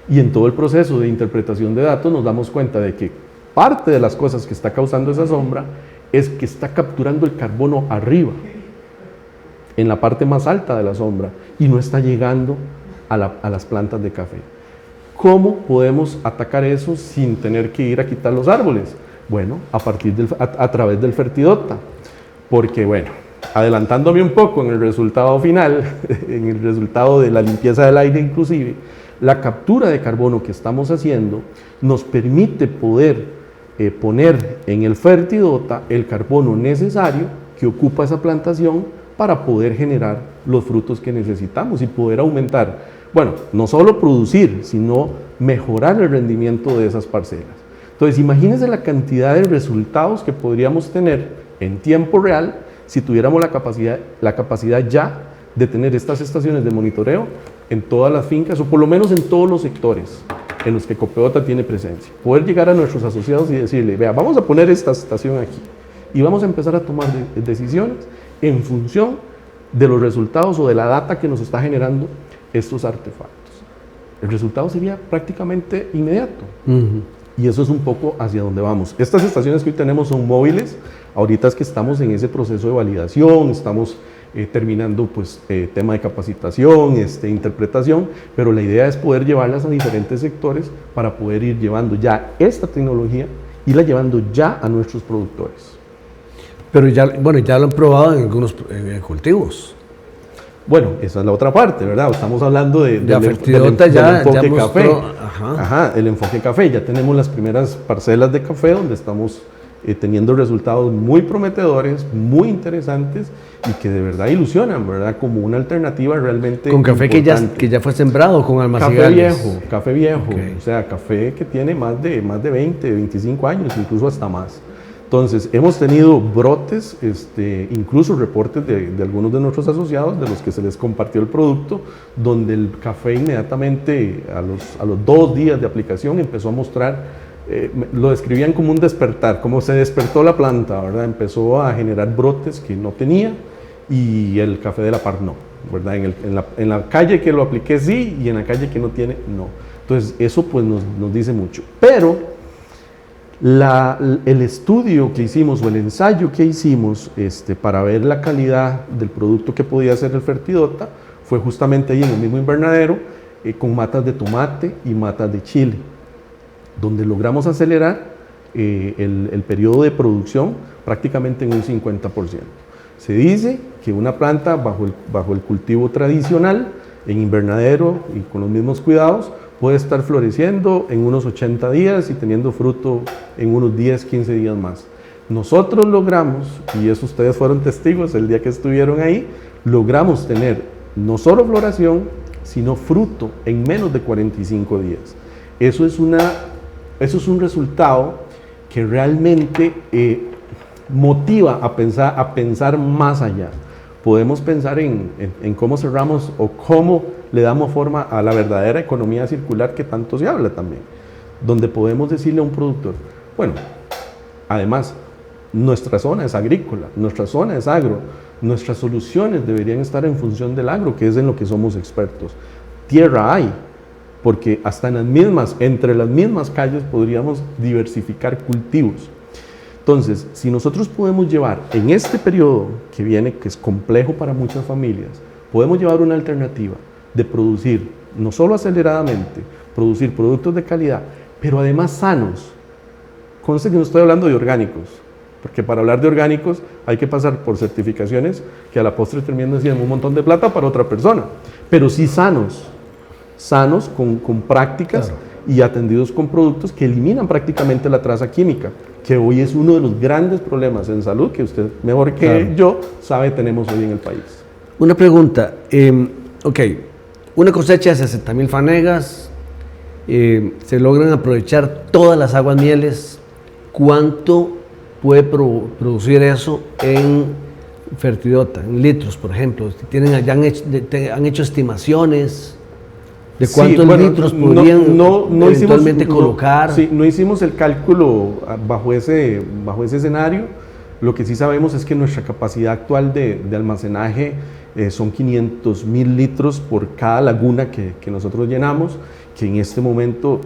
Y en todo el proceso de interpretación de datos nos damos cuenta de que parte de las cosas que está causando esa sombra es que está capturando el carbono arriba, en la parte más alta de la sombra, y no está llegando a las plantas de café. ¿Cómo podemos atacar eso sin tener que ir a quitar los árboles? Bueno, a través del Fertidota. Porque bueno, adelantándome un poco en el resultado final, en el resultado de la limpieza del aire inclusive, la captura de carbono que estamos haciendo nos permite poder poner en el Fertidota el carbono necesario que ocupa esa plantación para poder generar los frutos que necesitamos y poder aumentar, bueno, no solo producir, sino mejorar el rendimiento de esas parcelas. Entonces, imagínense la cantidad de resultados que podríamos tener en tiempo real si tuviéramos la capacidad ya de tener estas estaciones de monitoreo en todas las fincas, o por lo menos en todos los sectores en los que Copeota tiene presencia. Poder llegar a nuestros asociados y decirle, vea, vamos a poner esta estación aquí y vamos a empezar a tomar decisiones en función de los resultados o de la data que nos está generando estos artefactos. El resultado sería prácticamente inmediato. Y eso es un poco hacia donde vamos. Estas estaciones que hoy tenemos son móviles. Ahorita es que estamos en ese proceso de validación, estamos terminando pues tema de capacitación, interpretación, pero la idea es poder llevarlas a diferentes sectores para poder ir llevando ya esta tecnología, irla llevando ya a nuestros productores. Pero ya lo han probado en algunos cultivos. Bueno, esa es la otra parte, ¿verdad? Estamos hablando del Fertidota ya enfoque mostró, café. Ajá, el enfoque café. Ya tenemos las primeras parcelas de café donde estamos teniendo resultados muy prometedores, muy interesantes y que de verdad ilusionan, ¿verdad? Como una alternativa realmente con café que ya fue sembrado con almacigales. Café viejo, okay. O sea, café que tiene más de 20, 25 años, incluso hasta más. Entonces, hemos tenido brotes, incluso reportes de algunos de nuestros asociados, de los que se les compartió el producto, donde el café inmediatamente, a los 2 días de aplicación, empezó a mostrar, lo describían como un despertar, como se despertó la planta, ¿verdad? Empezó a generar brotes que no tenía y el café de la par no, ¿verdad? En la calle que lo apliqué sí y en la calle que no tiene, no. Entonces, eso pues nos dice mucho. Pero el estudio que hicimos o el ensayo que hicimos para ver la calidad del producto que podía hacer el Fertidota fue justamente ahí en el mismo invernadero con matas de tomate y matas de chile, donde logramos acelerar el periodo de producción prácticamente en un 50%. Se dice que una planta bajo el cultivo tradicional, en invernadero y con los mismos cuidados, puede estar floreciendo en unos 80 días y teniendo fruto en unos 10, 15 días más. Nosotros logramos, y eso ustedes fueron testigos el día que estuvieron ahí, logramos tener no solo floración, sino fruto en menos de 45 días. Eso es un resultado que realmente motiva a pensar más allá. Podemos pensar en cómo cerramos o cómo le damos forma a la verdadera economía circular que tanto se habla también, donde podemos decirle a un productor, bueno, además, nuestra zona es agrícola, nuestra zona es agro, nuestras soluciones deberían estar en función del agro, que es en lo que somos expertos. Tierra hay, porque hasta entre las mismas calles podríamos diversificar cultivos. Entonces, si nosotros podemos llevar en este periodo que viene, que es complejo para muchas familias, podemos llevar una alternativa de producir, no solo aceleradamente, producir productos de calidad, pero además sanos. Conste que no estoy hablando de orgánicos, porque para hablar de orgánicos hay que pasar por certificaciones que a la postre terminan siendo un montón de plata para otra persona, pero sí sanos con prácticas, claro, y atendidos con productos que eliminan prácticamente la traza química, que hoy es uno de los grandes problemas en salud que usted mejor que claro, yo sabe tenemos hoy en el país. Una pregunta, una cosecha de 60,000 fanegas, se logran aprovechar todas las aguas mieles. ¿Cuánto puede producir eso en Fertidota, en litros, por ejemplo? ¿Han hecho estimaciones de cuántos litros podrían eventualmente colocar? No hicimos el cálculo bajo ese escenario. Lo que sí sabemos es que nuestra capacidad actual de almacenaje son 500,000 litros por cada laguna que nosotros llenamos, que en este momento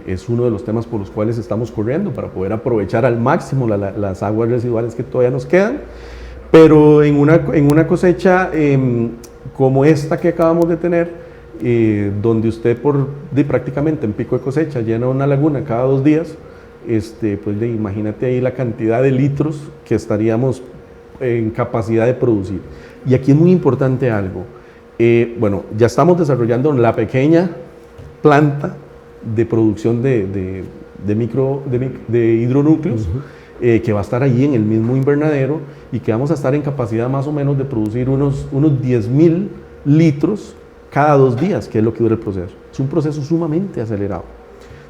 es uno de los temas por los cuales estamos corriendo para poder aprovechar al máximo las aguas residuales que todavía nos quedan. Pero en una cosecha como esta que acabamos de tener, donde usted prácticamente en pico de cosecha llena una laguna cada 2 días, pues imagínate ahí la cantidad de litros que estaríamos en capacidad de producir. Y aquí es muy importante algo. Ya estamos desarrollando la pequeña planta de producción de hidronúcleos, que va a estar allí en el mismo invernadero y que vamos a estar en capacidad más o menos de producir unos 10,000 litros cada 2 días, que es lo que dura el proceso. Es un proceso sumamente acelerado.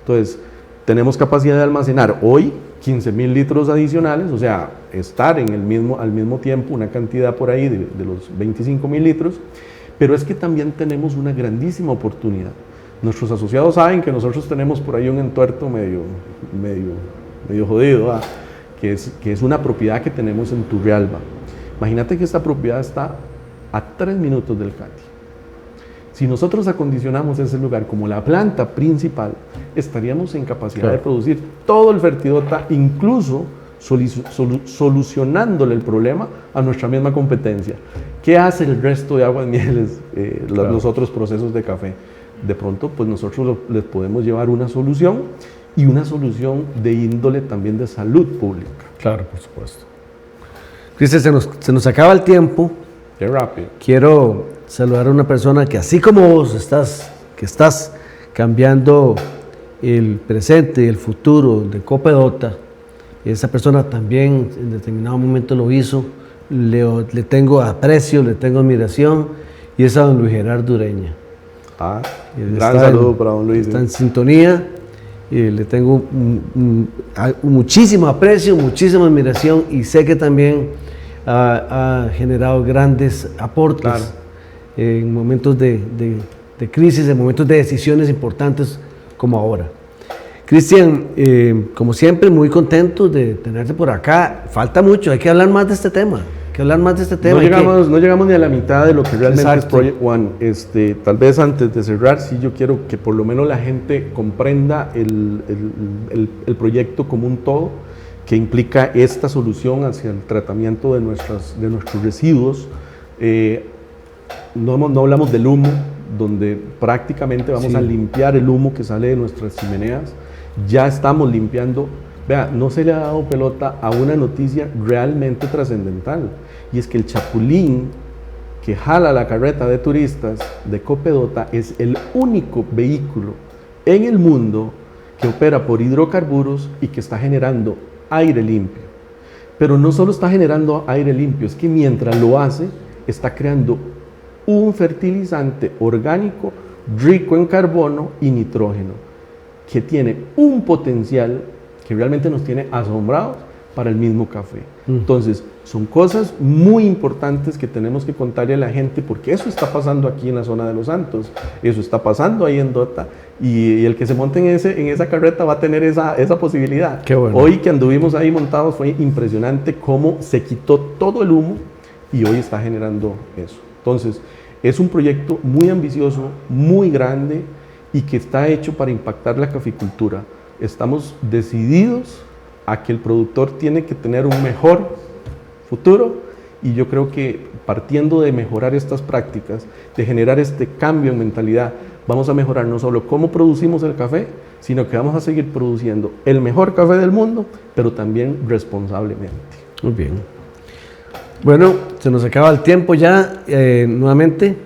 Entonces, tenemos capacidad de almacenar hoy 15,000 litros adicionales, o sea, estar al mismo tiempo una cantidad por ahí de los 25,000 litros, pero es que también tenemos una grandísima oportunidad. Nuestros asociados saben que nosotros tenemos por ahí un entuerto medio jodido, que es una propiedad que tenemos en Turrialba. Imagínate que esta propiedad está a 3 minutos del CATI. Si nosotros acondicionamos ese lugar como la planta principal, estaríamos en capacidad de producir todo el Fertidota, incluso solucionándole el problema a nuestra misma competencia. ¿Qué hace el resto de aguas mieles, los otros procesos de café? De pronto, pues nosotros les podemos llevar una solución, y una solución de índole también de salud pública. Claro, por supuesto. Cristian, se nos acaba el tiempo. Qué rápido. Quiero saludar a una persona que, así como vos estás cambiando el presente y el futuro de Copedota, esa persona también en determinado momento lo hizo, le tengo aprecio, le tengo admiración, y es a don Luis Gerardo Ureña. Gran saludo para don Luis. Está en sintonía, y le tengo muchísimo aprecio, muchísima admiración, y sé que también ha generado grandes aportes en momentos de crisis, en momentos de decisiones importantes como ahora. Cristian, como siempre, muy contento de tenerte por acá. Falta mucho, hay que hablar más de este tema. No llegamos ni a la mitad de lo que realmente es Project One. Tal vez antes de cerrar, sí, yo quiero que por lo menos la gente comprenda el proyecto como un todo, que implica esta solución hacia el tratamiento de nuestros residuos. No hablamos del humo, donde prácticamente vamos a limpiar el humo que sale de nuestras chimeneas. Ya estamos limpiando. Vea, no se le ha dado pelota a una noticia realmente trascendental, y es que el chapulín que jala la carreta de turistas de Copedota es el único vehículo en el mundo que opera por hidrocarburos y que está generando aire limpio. Pero no solo está generando aire limpio, es que mientras lo hace, está creando un fertilizante orgánico rico en carbono y nitrógeno, que tiene un potencial que realmente nos tiene asombrados para el mismo café. Entonces, son cosas muy importantes que tenemos que contarle a la gente, porque eso está pasando aquí en la zona de Los Santos, eso está pasando ahí en Dota, y el que se monte en esa carreta va a tener esa posibilidad. Qué bueno. Hoy que anduvimos ahí montados fue impresionante cómo se quitó todo el humo y hoy está generando eso. Entonces, es un proyecto muy ambicioso, muy grande, y que está hecho para impactar la caficultura. Estamos decididos a que el productor tiene que tener un mejor futuro, y yo creo que partiendo de mejorar estas prácticas, de generar este cambio en mentalidad, vamos a mejorar no solo cómo producimos el café, sino que vamos a seguir produciendo el mejor café del mundo, pero también responsablemente. Muy bien. Bueno, se nos acaba el tiempo ya. Nuevamente,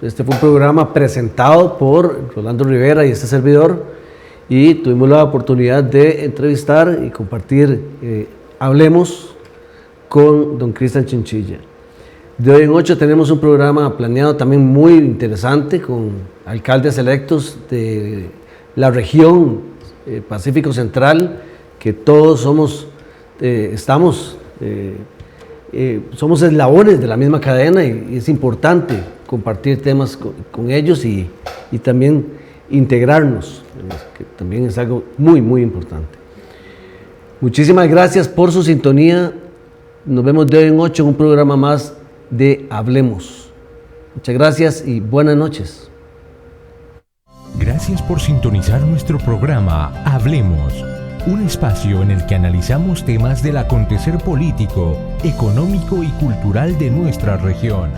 este fue un programa presentado por Rolando Rivera y este servidor, y tuvimos la oportunidad de entrevistar y compartir Hablemos con don Cristian Chinchilla. De hoy en 8 tenemos un programa planeado también muy interesante con alcaldes electos de la región Pacífico Central, que todos somos eslabones de la misma cadena, y es importante compartir temas con ellos y también integrarnos, que también es algo muy, muy importante. Muchísimas gracias por su sintonía. Nos vemos de hoy en 8 en un programa más de Hablemos. Muchas gracias y buenas noches. Gracias por sintonizar nuestro programa Hablemos, un espacio en el que analizamos temas del acontecer político, económico y cultural de nuestra región.